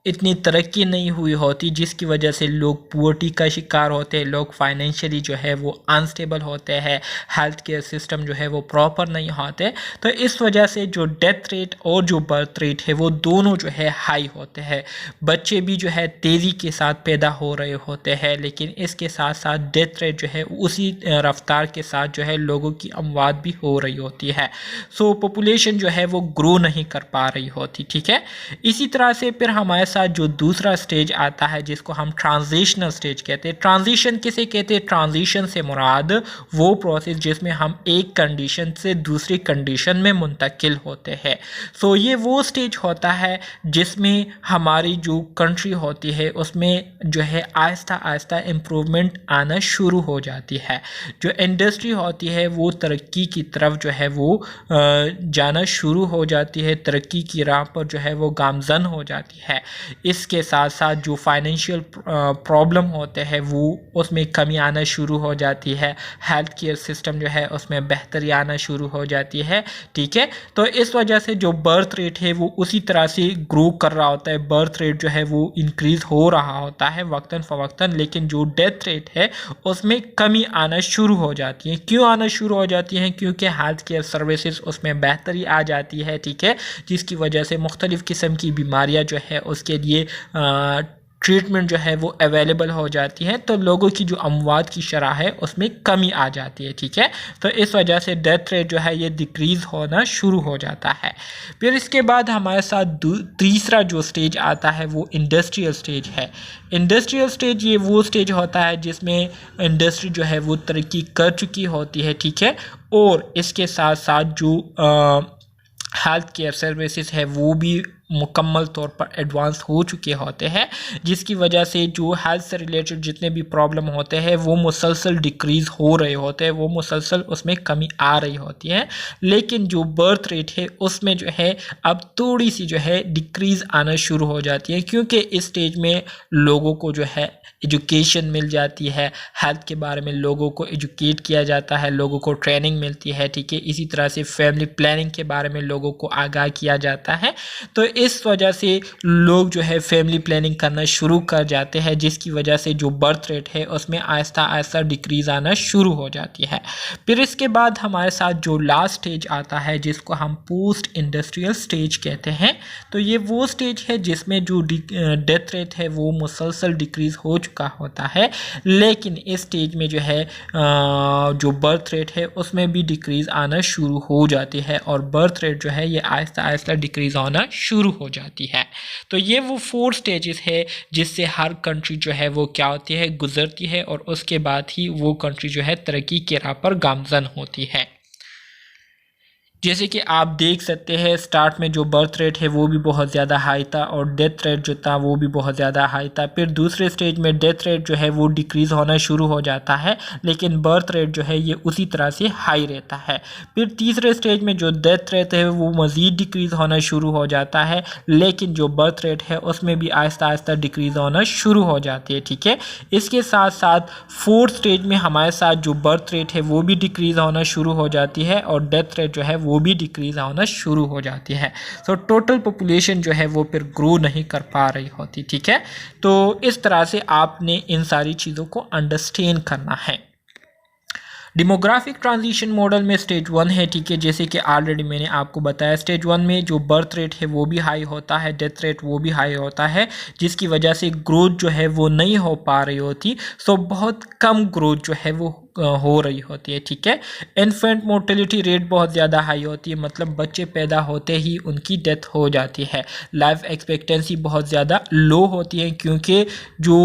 इतनी तरक्की नहीं हुई होती, जिसकी वजह से लोग पुअर्टी का शिकार होते हैं, लोग फाइनेंशियली जो है वो अनस्टेबल होते हैं, हेल्थ केयर सिस्टम जो है वो प्रॉपर नहीं होते। तो इस वजह से जो डेथ रेट और जो बर्थ रेट है वो दोनों जो है हाई होते हैं। बच्चे भी जो है तेज़ी के साथ पैदा हो रहे होते हैं, लेकिन इसके साथ साथ डेथ रेट जो है उसी रफ्तार के साथ जो है लोगों की अमवात भी हो रही होती है। सो पॉपुलेशन जो है वो ग्रो नहीं कर पा रही होती। ठीक है, इसी तरह से फिर हमारे साथ जो दूसरा स्टेज आता है जिसको हम ट्रांजिशनल स्टेज कहते हैं। ट्रांजिशन किसे कहते हैं? ट्रांजिशन से मुराद वो प्रोसेस जिसमें हम एक कंडीशन से दूसरी कंडीशन में मुंतकिल होते हैं। सो ये वो स्टेज होता है जिसमें हमारी जो कंट्री होती है उसमें जो है आहिस्ता आहिस्ता इम्प्रूवमेंट आना शुरू हो जाती है। जो इंडस्ट्री होती है वो तरक्की की तरफ जो है वो जाना शुरू हो जाती है, तरक्की की राह पर जो है वो गामजन हो जाती है। इसके साथ साथ जो फाइनेंशियल प्रॉब्लम होते हैं वो उसमें कमी आना शुरू हो जाती है, हेल्थ केयर सिस्टम जो है उसमें बेहतरी आना शुरू हो जाती है। ठीक है, तो इस वजह से जो बर्थ रेट है वो उसी तरह से ग्रो कर रहा होता है, बर्थ रेट जो है वो इंक्रीज़ हो रहा होता है वक्तन फ़वक्तन, लेकिन जो डेथ रेट है उसमें कमी आना शुरू हो जाती है। क्यों आना शुरू हो जाती है? क्योंकि हेल्थ केयर सर्विसेज उसमें बेहतरी आ जाती है। ठीक है, जिसकी वजह से मुख्तलिफ़ किस्म की बीमारियाँ जो है उसके लिए ट्रीटमेंट जो है वो अवेलेबल हो जाती है, तो लोगों की जो अमवात की शरह है उसमें कमी आ जाती है। ठीक है, तो इस वजह से डेथ रेट जो है ये डिक्रीज़ होना शुरू हो जाता है। फिर इसके बाद हमारे साथ तीसरा जो स्टेज आता है वो इंडस्ट्रियल स्टेज है। इंडस्ट्रियल स्टेज ये वो स्टेज होता है जिसमें इंडस्ट्री जो है वो तरक्की कर चुकी होती है। ठीक है, और इसके साथ साथ जो हेल्थ केयर सर्विसेज है वो भी मुकम्मल तौर पर एडवांस हो चुके होते हैं, जिसकी वजह से जो हेल्थ से रिलेटेड जितने भी प्रॉब्लम होते हैं वो मुसलसल डिक्रीज़ हो रहे होते हैं, वो मुसलसल उसमें कमी आ रही होती है। लेकिन जो बर्थ रेट है उसमें जो है अब थोड़ी सी जो है डिक्रीज़ आना शुरू हो जाती है, क्योंकि इस स्टेज में लोगों को जो है एजुकेशन मिल जाती है, हेल्थ के बारे में लोगों को एजुकेट किया जाता है, लोगों को ट्रेनिंग मिलती है। ठीक है, इसी तरह से फैमिली प्लानिंग के बारे में लोगों को आगाह किया जाता है। तो इस वजह से लोग जो है फैमिली प्लानिंग करना शुरू कर जाते हैं, जिसकी वजह से जो बर्थ रेट है उसमें आहिस्ता आहिस्ता डिक्रीज़ आना शुरू हो जाती है। फिर इसके बाद हमारे साथ जो लास्ट स्टेज आता है जिसको हम पोस्ट इंडस्ट्रियल स्टेज कहते हैं, तो ये वो स्टेज है जिसमें जो डेथ रेट है वो मुसलसल डिक्रीज़ हो चुका होता है, लेकिन इस स्टेज में जो है जो बर्थ रेट है उसमें भी डिक्रीज़ आना शुरू हो जाती है और बर्थ रेट जो है ये आहिस्ता आहिस्ता डिक्रीज़ होना शुरू हो जाती है। तो ये वो 4 स्टेजेस है जिससे हर कंट्री जो है वो क्या होती है, गुजरती है और उसके बाद ही वो कंट्री जो है तरक्की के राह पर गामजन होती है। जैसे कि आप देख सकते हैं स्टार्ट में जो बर्थ रेट है वो भी बहुत ज़्यादा हाई था और डेथ रेट जो था वो भी बहुत ज़्यादा हाई था। फिर दूसरे स्टेज में डेथ रेट जो है वो डिक्रीज़ होना शुरू हो जाता है, लेकिन बर्थ रेट जो है ये उसी तरह से हाई रहता है। फिर तीसरे स्टेज में जो डेथ रेट है वो मज़ीद डिक्रीज़ होना शुरू हो जाता है, लेकिन जो बर्थ रेट है उसमें भी आहिस्ता आहिस्ता डिक्रीज़ होना शुरू हो जाती है। ठीक है, इसके साथ साथ फोर्थ स्टेज में हमारे साथ जो बर्थ रेट है वो भी डिक्रीज़ होना शुरू हो जाती है और डेथ रेट जो है वो भी डिक्रीज होना शुरू हो जाती है। तो टोटल पॉपुलेशन जो है वो फिर ग्रो नहीं कर पा रही होती। ठीक है, तो इस तरह से आपने इन सारी चीज़ों को अंडरस्टैंड करना है। डेमोग्राफिक ट्रांजिशन मॉडल में स्टेज 1 है। ठीक है, जैसे कि ऑलरेडी मैंने आपको बताया स्टेज 1 में जो बर्थ रेट है वो भी हाई होता है, डेथ रेट वो भी हाई होता है, जिसकी वजह से ग्रोथ जो है वो नहीं हो पा रही होती। सो बहुत कम ग्रोथ जो है वो हो रही होती है। ठीक है, इन्फेंट मोर्टेलिटी रेट बहुत ज़्यादा हाई होती है, मतलब बच्चे पैदा होते ही उनकी डेथ हो जाती है। लाइफ एक्सपेक्टेंसी बहुत ज़्यादा लो होती है क्योंकि जो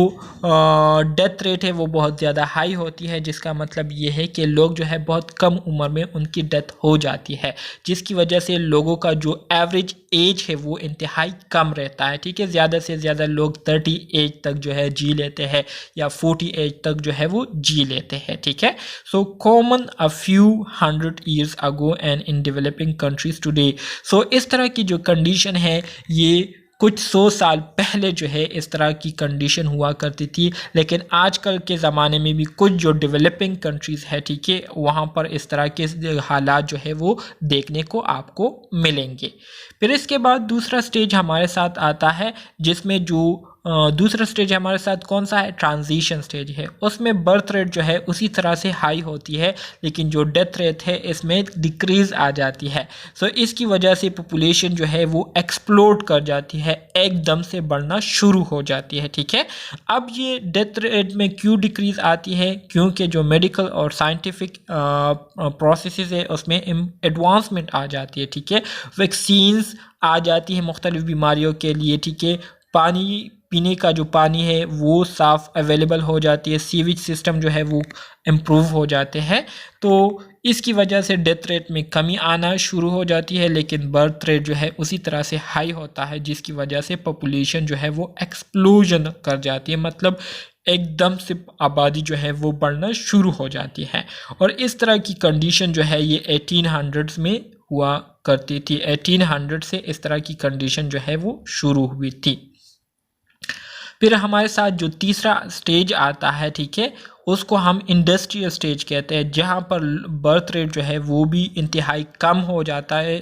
डेथ रेट है वो बहुत ज़्यादा हाई होती है, जिसका मतलब ये है कि लोग जो है बहुत कम उम्र में उनकी डेथ हो जाती है, जिसकी वजह से लोगों का जो एवरेज एज है वो इंतहाई कम रहता है। ठीक है, ज़्यादा से ज़्यादा लोग 30 एज तक जो है जी लेते हैं या 40 एज तक जो है वो जी लेते हैं। ठीक है, so common a few 100 years ago and in developing countries today। सो इस तरह की जो कंडीशन है ये कुछ 100 साल पहले जो है इस तरह की कंडीशन हुआ करती थी, लेकिन आजकल के ज़माने में भी कुछ जो डेवलपिंग कंट्रीज़ है, ठीक है, वहाँ पर इस तरह के हालात जो है वो देखने को आपको मिलेंगे। फिर इसके बाद दूसरा स्टेज हमारे साथ आता है जिसमें जो दूसरा स्टेज हमारे साथ कौन सा है, ट्रांजिशन स्टेज है। उसमें बर्थ रेट जो है उसी तरह से हाई होती है, लेकिन जो डेथ रेट है इसमें डिक्रीज़ आ जाती है। सो इसकी वजह से पॉपुलेशन जो है वो एक्सप्लोड कर जाती है, एकदम से बढ़ना शुरू हो जाती है। ठीक है, अब ये डेथ रेट में क्यों डिक्रीज़ आती है, क्योंकि जो मेडिकल और साइंटिफिक प्रोसेसेस है उसमें एडवांसमेंट आ जाती है। ठीक है, वैक्सीन्स आ जाती है मुख्तलिफ बीमारियों के लिए। ठीक है, पानी पीने का जो पानी है वो साफ़ अवेलेबल हो जाती है, सीवेज सिस्टम जो है वो इम्प्रूव हो जाते हैं, तो इसकी वजह से डेथ रेट में कमी आना शुरू हो जाती है, लेकिन बर्थ रेट जो है उसी तरह से हाई होता है, जिसकी वजह से पॉपुलेशन जो है वो एक्सप्लोजन कर जाती है, मतलब एकदम से आबादी जो है वो बढ़ना शुरू हो जाती है। और इस तरह की कंडीशन जो है ये 1800s में हुआ करती थी। 1800 से इस तरह की कंडीशन जो है वो शुरू हुई थी। फिर हमारे साथ जो तीसरा स्टेज आता है, ठीक है, उसको हम इंडस्ट्रियल स्टेज कहते हैं, जहाँ पर बर्थ रेट जो है वो भी इंतहाई कम हो जाता है।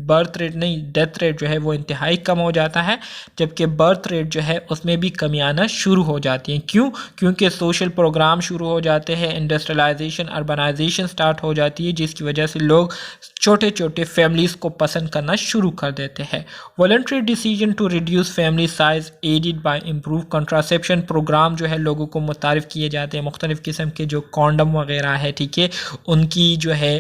बर्थ रेट नहीं, डेथ रेट जो है वो इंतहाई कम हो जाता है, जबकि बर्थ रेट जो है उसमें भी कमी आना शुरू हो जाती है। क्यों? क्योंकि सोशल प्रोग्राम शुरू हो जाते हैं, इंडस्ट्रियलाइजेशन, अर्बनाइजेशन स्टार्ट हो जाती है, जिसकी वजह से लोग छोटे छोटे फैमिलीज़ को पसंद करना शुरू कर देते हैं। Voluntary decision to reduce family size aided by improve contraception program जो है लोगों को मुतारिफ किए जाते हैं, मुख्तलिफ़ किस्म के जो कॉन्डम वगैरह है, ठीक है, उनकी जो है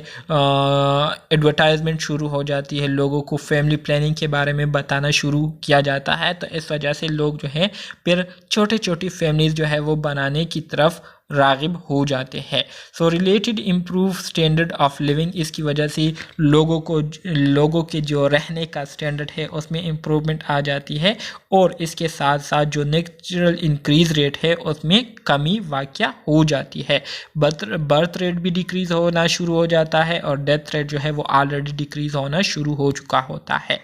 एडवर्टाइजमेंट शुरू हो जाती है, लोगों को फैमिली प्लानिंग के बारे में बताना शुरू किया जाता है। तो इस वजह से लोग जो है फिर छोटे छोटी फैमिलीज़ जो है वो बनाने की तरफ राग़िब हो जाते हैं। सो related improve standard of living, इसकी वजह से लोगों के जो रहने का स्टैंडर्ड है उसमें इम्प्रूवमेंट आ जाती है, और इसके साथ साथ जो नेचुरल इंक्रीज़ रेट है उसमें कमी वाक़या हो जाती है। बर्थ रेट भी डिक्रीज़ होना शुरू हो जाता है और डेथ रेट जो है वो ऑलरेडी डिक्रीज़ होना शुरू हो चुका होता है।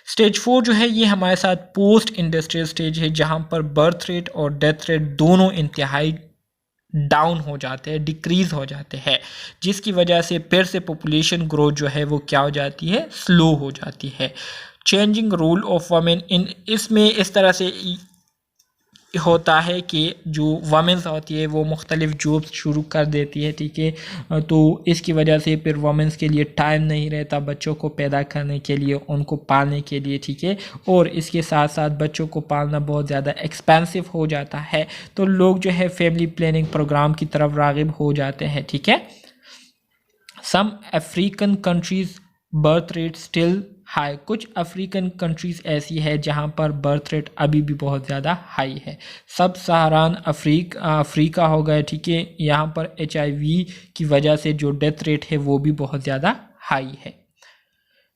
स्टेज 4 जो है ये हमारे साथ पोस्ट इंडस्ट्रियल स्टेज है, जहाँ पर बर्थ रेट और डेथ रेट दोनों इंतहाई डाउन हो जाते हैं, डिक्रीज़ हो जाते हैं, जिसकी वजह से फिर से पॉपुलेशन ग्रोथ जो है वो क्या हो जाती है, स्लो हो जाती है। चेंजिंग रोल ऑफ वमेन इन, इसमें इस तरह से होता है कि जो वमेंस होती है वो मुख्तलिफ जॉब्स शुरू कर देती है, ठीक है। तो इसकी वजह से फिर वमेंस के लिए टाइम नहीं रहता बच्चों को पैदा करने के लिए, उनको पालने के लिए, ठीक है। और इसके साथ साथ बच्चों को पालना बहुत ज़्यादा एक्सपेंसिव हो जाता है, तो लोग जो है फैमिली प्लानिंग प्रोग्राम की तरफ राग़िब हो जाते हैं, ठीक है। Some African countries birth rate still high, कुछ अफ्रीकन कंट्रीज़ ऐसी है जहां पर बर्थ रेट अभी भी बहुत ज़्यादा हाई है। सब सहारान अफ्रीका हो गया, ठीक है। यहाँ पर HIV की वजह से जो डेथ रेट है वो भी बहुत ज़्यादा हाई है।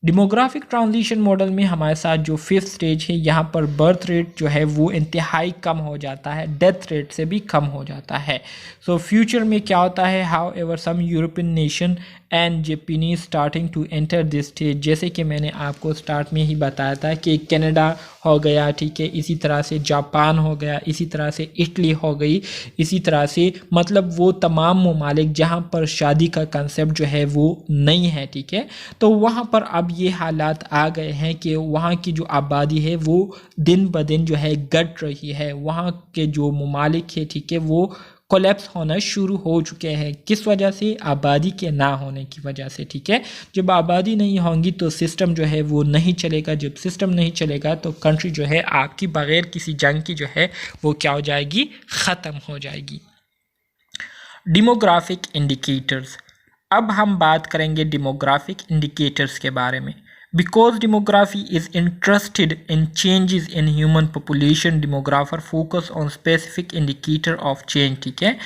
डेमोग्राफिक ट्रांजिशन मॉडल में हमारे साथ जो 5th स्टेज है, यहाँ पर बर्थ रेट जो है वो इंतहाई कम हो जाता है, डेथ रेट से भी कम हो जाता है। सो फ्यूचर में क्या होता है, however some European nation and Japanese starting to enter this stage, जैसे कि मैंने आपको स्टार्ट में ही बताया था कि कनाडा हो गया, ठीक है, इसी तरह से जापान हो गया, इसी तरह से इटली हो गई, इसी तरह से मतलब वो तमाम ममालिक जहाँ पर शादी का कंसेप्ट जो है वो नहीं है, ठीक है। तो वहाँ पर अब ये हालात आ गए हैं कि वहाँ की जो आबादी है वो दिन ब दिन जो है घट रही है, वहाँ के जो ममालिक है, ठीक है, वो कोलैप्स होना शुरू हो चुके हैं। किस वजह से, आबादी के ना होने की वजह से, ठीक है। जब आबादी नहीं होंगी तो सिस्टम जो है वो नहीं चलेगा, जब सिस्टम नहीं चलेगा तो कंट्री जो है आपकी बगैर किसी जंग की जो है वो क्या हो जाएगी, ख़त्म हो जाएगी। डेमोग्राफिक इंडिकेटर्स, अब हम बात करेंगे डेमोग्राफिक इंडिकेटर्स के बारे में। Because demography is interested in changes in human population, demographer focus on specific indicator of change, ठीक है।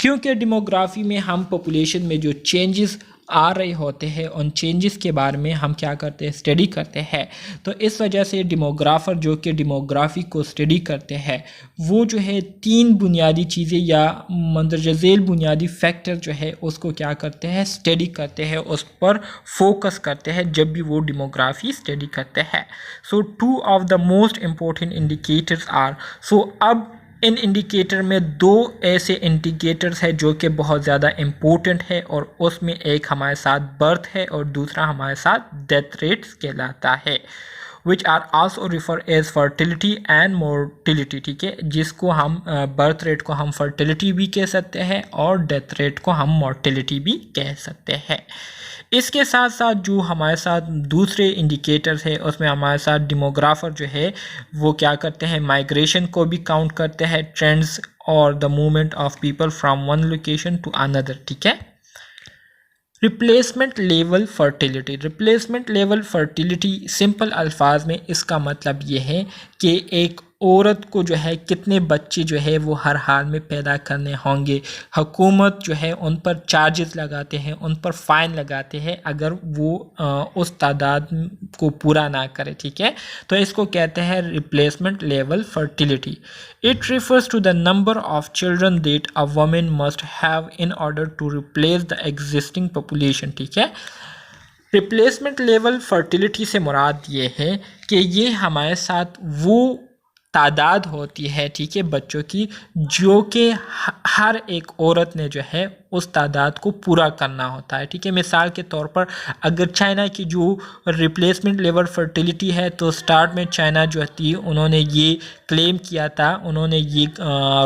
क्योंकि डेमोग्राफी में हम पॉपुलेशन में जो चेंजेस आ रहे होते हैं उन चेंजेस के बारे में हम क्या करते हैं, स्टडी करते हैं। तो इस वजह से डेमोग्राफर जो कि डेमोग्राफी को स्टडी करते हैं वो जो है 3 बुनियादी चीज़ें या मंदरजा झेल बुनियादी फैक्टर जो है उसको क्या करते हैं, स्टडी करते हैं, उस पर फोकस करते हैं जब भी वो डेमोग्राफी स्टडी करते हैं। So 2 of the most important indicators are, so अब इन इंडिकेटर में 2 ऐसे इंडिकेटर्स है जो कि बहुत ज़्यादा इम्पोर्टेंट है, और उसमें एक हमारे साथ बर्थ है और दूसरा हमारे साथ डेथ रेट्स कहलाता है, which are also refer as fertility and mortality, ठीक है, जिसको हम बर्थ रेट को हम फर्टिलिटी भी कह सकते हैं और डेथ रेट को हम मोर्टिलिटी भी कह सकते हैं। इसके साथ साथ जो हमारे साथ दूसरे इंडिकेटर्स है उसमें हमारे साथ डेमोग्राफर जो है वो क्या करते हैं, माइग्रेशन को भी काउंट करते हैं, ट्रेंड्स और the movement of people from one location to another, ठीक है। Replacement level fertility, replacement level fertility simple अल्फाज में इसका मतलब ये है कि एक औरत को जो है कितने बच्चे जो है वो हर हाल में पैदा करने होंगे। हुकूमत जो है उन पर चार्जेस लगाते हैं, उन पर फ़ाइन लगाते हैं अगर वो उस तादाद को पूरा ना करे, ठीक है। तो इसको कहते हैं replacement level fertility. It refers to the number of children that a woman must have in order to replace the existing population, ठीक है। रिप्लेसमेंट लेवल फर्टिलिटी से मुराद ये है कि ये हमारे साथ वो तादाद होती है, ठीक है, बच्चों की जो कि हर एक औरत ने जो है उस तादाद को पूरा करना होता है, ठीक है। मिसाल के तौर पर अगर चाइना की जो रिप्लेसमेंट लेवल फर्टिलिटी है तो स्टार्ट में चाइना जो थी उन्होंने ये क्लेम किया था, उन्होंने ये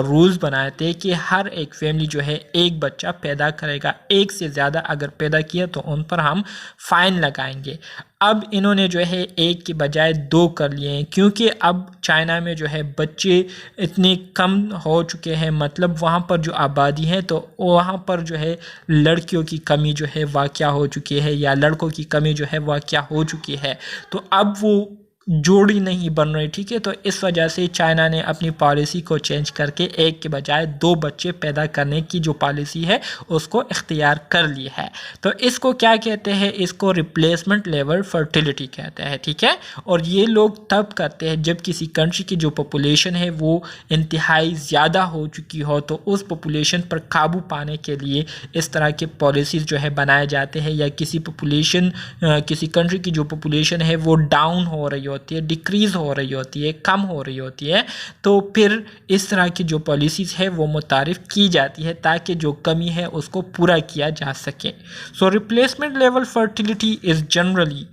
रूल्स बनाए थे कि हर एक फैमिली जो है एक बच्चा पैदा करेगा, एक से ज़्यादा अगर पैदा किया तो उन पर हम फ़ाइन लगाएंगे। अब इन्होंने जो है एक के बजाय 2 कर लिए हैं, क्योंकि अब चाइना में जो है बच्चे इतने कम हो चुके हैं, मतलब वहाँ पर जो आबादी है तो वहाँ पर जो है लड़कियों की कमी जो है वाक़या हो चुकी है या लड़कों की कमी जो है वाक़या हो चुकी है, तो अब वो जोड़ी नहीं बन रही, ठीक है। तो इस वजह से चाइना ने अपनी पॉलिसी को चेंज करके एक के बजाय 2 बच्चे पैदा करने की जो पॉलिसी है उसको इख्तियार कर ली है। तो इसको क्या कहते हैं, इसको रिप्लेसमेंट लेवल फर्टिलिटी कहते हैं, ठीक है। और ये लोग तब करते हैं जब किसी कंट्री की जो पॉपुलेशन है वो इंतहाई ज़्यादा हो चुकी हो, तो उस पॉपुलेशन पर काबू पाने के लिए इस तरह के पॉलिसीज़ जो है बनाए जाते हैं, या किसी कंट्री की जो पॉपुलेशन है वो डाउन हो रही होती है, डिक्रीज़ हो रही होती है, कम हो रही होती है, तो फिर इस तरह की जो पॉलिसीज़ है वो मुतारिफ की जाती है ताकि जो कमी है उसको पूरा किया जा सके। So replacement level fertility is generally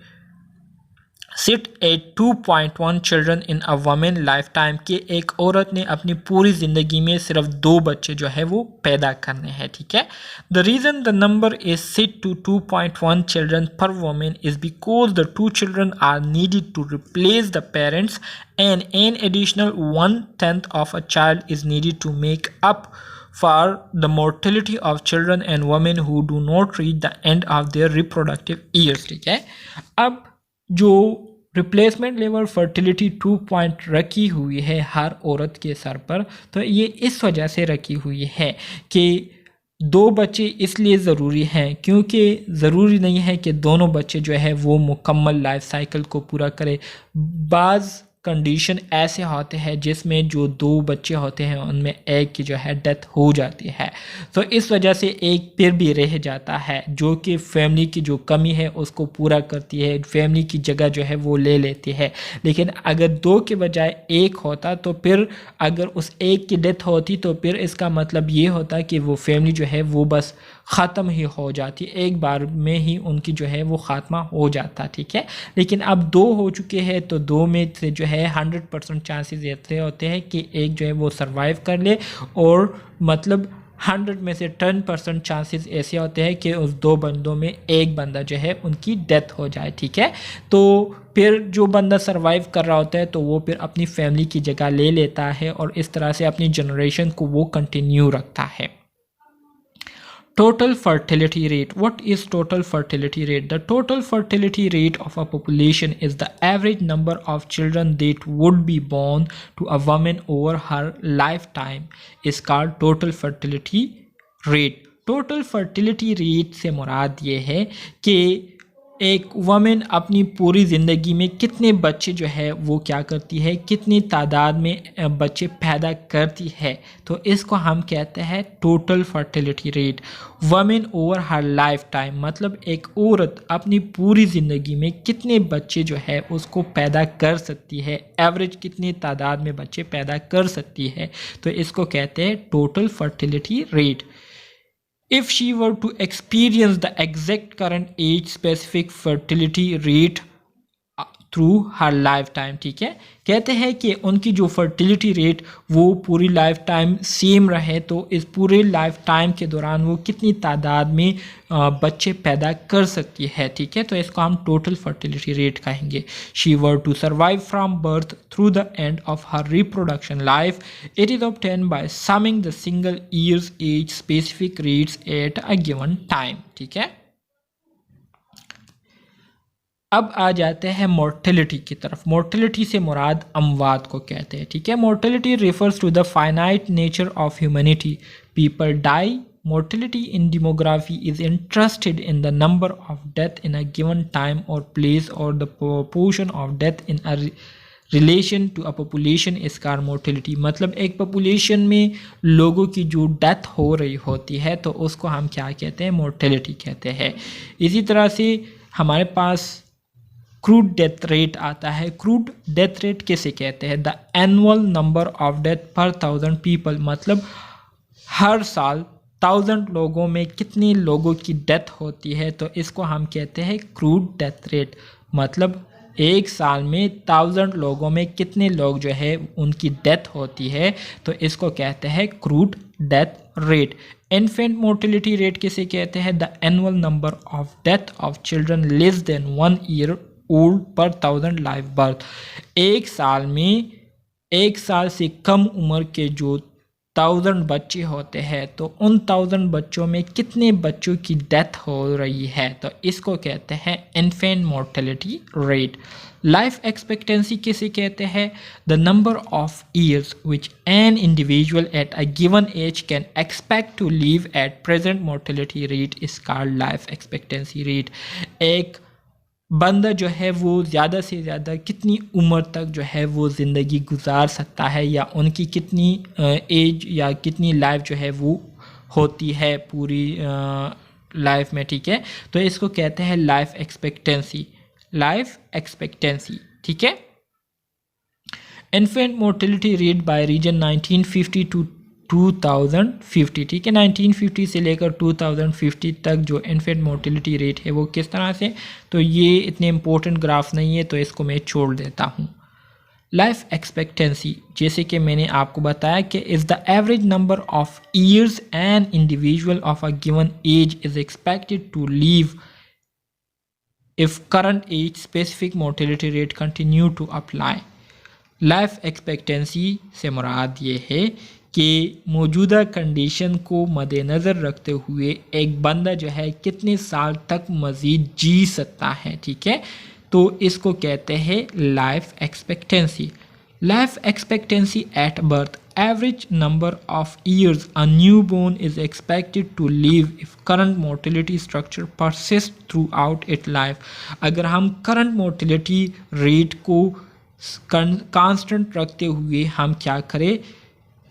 set at 2.1 children in a women lifetime कि एक औरत ने अपनी पूरी ज़िंदगी में सिर्फ 2 बच्चे जो है वो पैदा करने हैं, ठीक है। The reason the number is set to 2.1 children per women is because the 2 children are needed to replace the parents and an additional 1/10 of a child is needed to make up for the mortality of children and women who do not reach the end of their reproductive years, ठीक है। अब जो replacement level fertility 2 point रखी हुई है हर औरत के sir पर, तो ये इस वजह से रखी हुई है कि 2 बच्चे इसलिए ज़रूरी हैं क्योंकि ज़रूरी नहीं है कि दोनों बच्चे जो है वो मुकम्मल लाइफ साइकिल को पूरा करें। बाज़ कंडीशन ऐसे होते हैं जिसमें जो 2 बच्चे होते हैं उनमें एक की जो है डेथ हो जाती है, तो इस वजह से एक फिर भी रह जाता है जो कि फैमिली की जो कमी है उसको पूरा करती है, फैमिली की जगह जो है वो ले लेती है। लेकिन अगर 2 के बजाय 1 होता तो फिर अगर उस एक की डेथ होती तो फिर इसका मतलब ये होता कि वो फैमिली जो है वो बस ख़त्म ही हो जाती, एक बार में ही उनकी जो है वो ख़ात्मा हो जाता, ठीक है। लेकिन अब 2 हो चुके हैं तो 2 में से जो है 100% चांसेस ऐसे होते हैं कि एक जो है वो सरवाइव कर ले, और मतलब 100 में से 10% चांसेस ऐसे होते हैं कि उस 2 बंदों में एक बंदा जो है उनकी डेथ हो जाए, ठीक है। तो फिर जो बंदा सरवाइव कर रहा होता है तो वो फिर अपनी फैमिली की जगह ले लेता है और इस तरह से अपनी जनरेशन को वो कंटिन्यू रखता है। Total fertility rate. What is total fertility rate? The total fertility rate of a population is the average number of children that would be born to a woman over her lifetime is called total fertility rate. Total fertility rate से मुराद ये है कि एक women अपनी पूरी ज़िंदगी में कितने बच्चे जो है वो क्या करती है, कितनी तादाद में बच्चे पैदा करती है, तो इसको हम कहते हैं total fertility rate. Women over हर लाइफ टाइम मतलब एक औरत अपनी पूरी ज़िंदगी में कितने बच्चे जो है उसको पैदा कर सकती है, एवरेज कितनी तादाद में बच्चे पैदा कर सकती है, तो इसको कहते हैं total fertility rate. If she were to experience the exact current age specific fertility rate through her life time, ठीक है, कहते हैं कि उनकी जो फर्टिलिटी रेट वो पूरी लाइफ टाइम सेम रहे तो इस पूरे लाइफ टाइम के दौरान वो कितनी तादाद में बच्चे पैदा कर सकती है, ठीक है, तो इसको हम टोटल फर्टिलिटी रेट कहेंगे। She were to survive from birth through the end of her reproduction life it is obtain by summing the single years age specific rates at a given time, ठीक है। अब आ जाते हैं mortality की तरफ। Mortality से मुराद अमवात को कहते हैं, ठीक है। Mortality refers to the finite nature of humanity, people die. Mortality in demography is interested in the number of death in a given time or place or the proportion of death in a relation to a population is called mortality। मतलब एक population में लोगों की जो death हो रही होती है तो उसको हम क्या कहते हैं, मोर्टेलिटी कहते हैं। इसी तरह से हमारे पास क्रूड डेथ रेट आता है। क्रूड डेथ रेट किसे कहते हैं, the annual number of death पर 1000 पीपल, मतलब हर साल 1000 लोगों में कितनी लोगों की डेथ होती है तो इसको हम कहते हैं क्रूड डेथ रेट। मतलब एक साल में 1000 लोगों में कितने लोग जो है उनकी डेथ होती है तो इसको कहते हैं crude death rate. Infant mortality rate किसे कहते हैं, the annual number of death of children less than 1 year old पर 1000 लाइव बर्थ। एक साल में 1 साल से कम उम्र के जो 1000 बच्चे होते हैं तो उन 1000 बच्चों में कितने बच्चों की डेथ हो रही है तो इसको कहते हैं infant mortality rate. Life expectancy किसे कहते हैं, the number of years which an individual at a given age can expect to live at present mortality rate is called life expectancy rate. एक बंदा जो है वो ज़्यादा से ज़्यादा कितनी उम्र तक जो है वो ज़िंदगी गुजार सकता है या उनकी कितनी एज या कितनी लाइफ जो है वो होती है पूरी लाइफ में, ठीक है, तो इसको कहते हैं लाइफ एक्सपेक्टेंसी। लाइफ एक्सपेक्टेंसी, ठीक है। Infant mortality rate by region 1950 to 2050, ठीक है। 1950 से लेकर 2050 तक जो इन्फेंट मोर्टेलिटी रेट है वो किस तरह से, तो ये इतने इम्पोर्टेंट ग्राफ नहीं है तो इसको मैं छोड़ देता हूँ। लाइफ एक्सपेक्टेंसी, जैसे कि मैंने आपको बताया कि is the average number of years an individual of a given age is expected to live if current age specific mortality rate continue to apply. Life expectancy से मुराद ये है कि मौजूदा कंडीशन को मद्देनज़र रखते हुए एक बंदा जो है कितने साल तक मज़ीद जी सकता है, ठीक है। तो इसको कहते हैं life expectancy. Life expectancy at birth, average number of years a newborn is expected to live if current mortality structure persist throughout it life. अगर हम करंट मोर्टेलिटी रेट को कांस्टेंट रखते हुए हम क्या करें,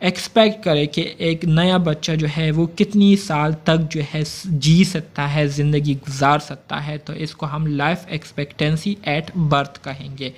एक्सपेक्ट करें कि एक नया बच्चा जो है वो कितनी साल तक जो है जी सकता है, ज़िंदगी गुजार सकता है, तो इसको हम लाइफ एक्सपेक्टेंसी एट बर्थ कहेंगे।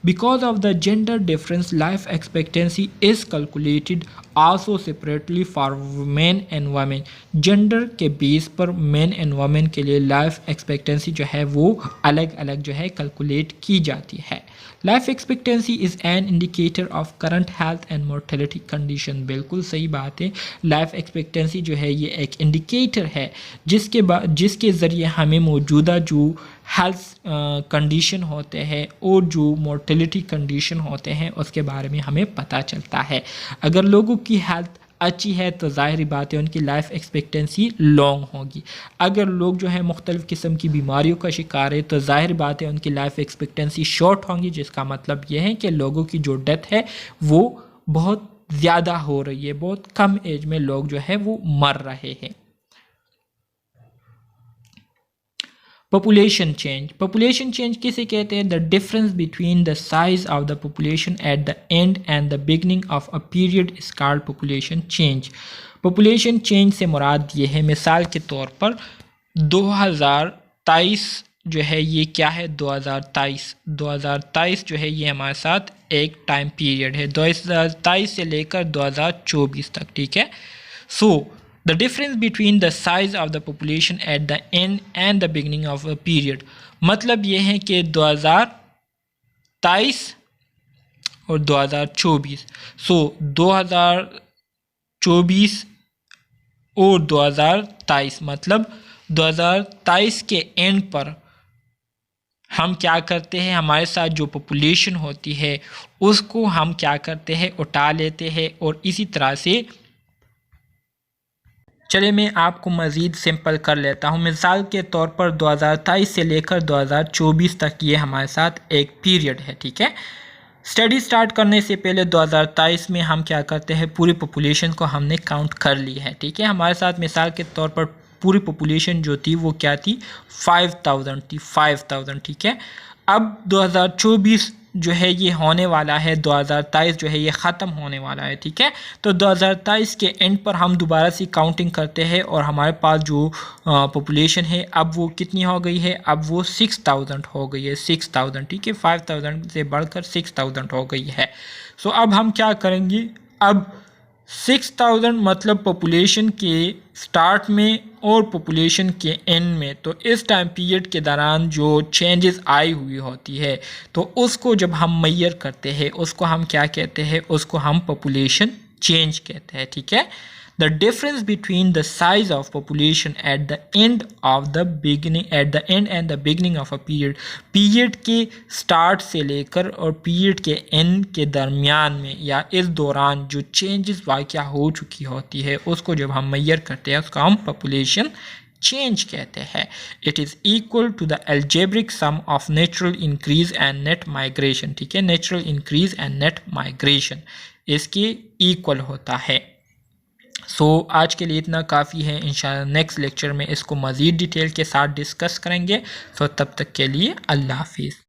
Because of the gender difference, life expectancy is calculated also separately for men and women. Gender के बेस पर men and women के लिए life expectancy जो है वो अलग अलग जो है कैलकुलेट की जाती है। Life expectancy is an indicator of current health and mortality condition. बिल्कुल सही बात है। Life expectancy जो है ये एक इंडिकेटर है जिसके ज़रिए हमें मौजूदा जो हेल्थ कंडीशन होते हैं और जो मोर्टेलिटी कंडीशन होते हैं उसके बारे में हमें पता चलता है। अगर लोगों की हेल्थ अच्छी है तो ज़ाहिर बात है उनकी लाइफ एक्सपेक्टेंसी लॉन्ग होगी। अगर लोग जो है मुख्तलिफ़ किस्म की बीमारियों का शिकार है तो ज़ाहिर बात है उनकी लाइफ एक्सपेक्टेंसी शॉर्ट होंगी, जिसका मतलब ये है कि लोगों की जो डेथ है वो बहुत ज़्यादा हो रही है, बहुत कम एज में लोग जो है वो मर रहे हैं। पॉपुलेशन चेंज, पॉपुलेशन चेंज किसे कहते हैं? The difference between the size of the population at the end and the beginning of a period is called population change. Population change से मुराद ये है, मिसाल के तौर पर 2023 जो है ये क्या है, 2023 जो है ये हमारे साथ एक टाइम पीरियड है, 2023 से लेकर 2024 तक, ठीक है। सो the difference between the size of the population at the end and the beginning of a period, मतलब ये है कि 2023 और 2024, सो 2024 और 2023 मतलब 2023 के एंड पर हम क्या करते हैं, हमारे साथ जो पॉपुलेशन होती है उसको हम क्या करते हैं, उठा लेते हैं। और इसी तरह से चलिए मैं आपको मज़ीद सिंपल कर लेता हूँ। मिसाल के तौर पर 2023 से लेकर 2024 तक ये हमारे साथ एक पीरियड है, ठीक है। स्टडी स्टार्ट करने से पहले 2023 में हम क्या करते हैं, पूरी पॉपुलेशन को हमने काउंट कर ली है, ठीक है। हमारे साथ मिसाल के तौर पर पूरी पॉपुलेशन जो थी वो क्या थी, 5000 थी, 5000, ठीक है। अब 2024 जो है ये होने वाला है, 2023 जो है ये ख़त्म होने वाला है, ठीक है। तो 2023 के एंड पर हम दोबारा से काउंटिंग करते हैं और हमारे पास जो पॉपुलेशन है अब वो कितनी हो गई है, अब वो 6000 हो गई है, 6000, ठीक है। 5000 से बढ़कर 6000 हो गई है। सो अब हम क्या करेंगे, अब 6000 मतलब पॉपुलेशन के स्टार्ट में और पॉपुलेशन के एंड में, तो इस टाइम पीरियड के दौरान जो चेंजेस आई हुई होती है तो उसको जब हम मेजर करते हैं उसको हम क्या कहते हैं, उसको हम पॉपुलेशन चेंज कहते हैं, ठीक है। The difference between the size of population at the end of the beginning and the beginning of a period के स्टार्ट से लेकर और पीरियड के एंड के दरमियान में या इस दौरान जो चेंजेस वाक़या हो चुकी होती है उसको जब हम मेजर करते हैं उसको हम पॉपुलेशन चेंज कहते हैं। It is equal to the algebraic sum of natural increase and net migration, ठीक है। Natural increase and net migration इसके इक्वल होता है। सो आज के लिए इतना काफ़ी है। इंशाल्लाह नेक्स्ट लेक्चर में इसको मज़ीद डिटेल के साथ डिस्कस करेंगे। सो तब तक के लिए अल्लाह हाफिज़।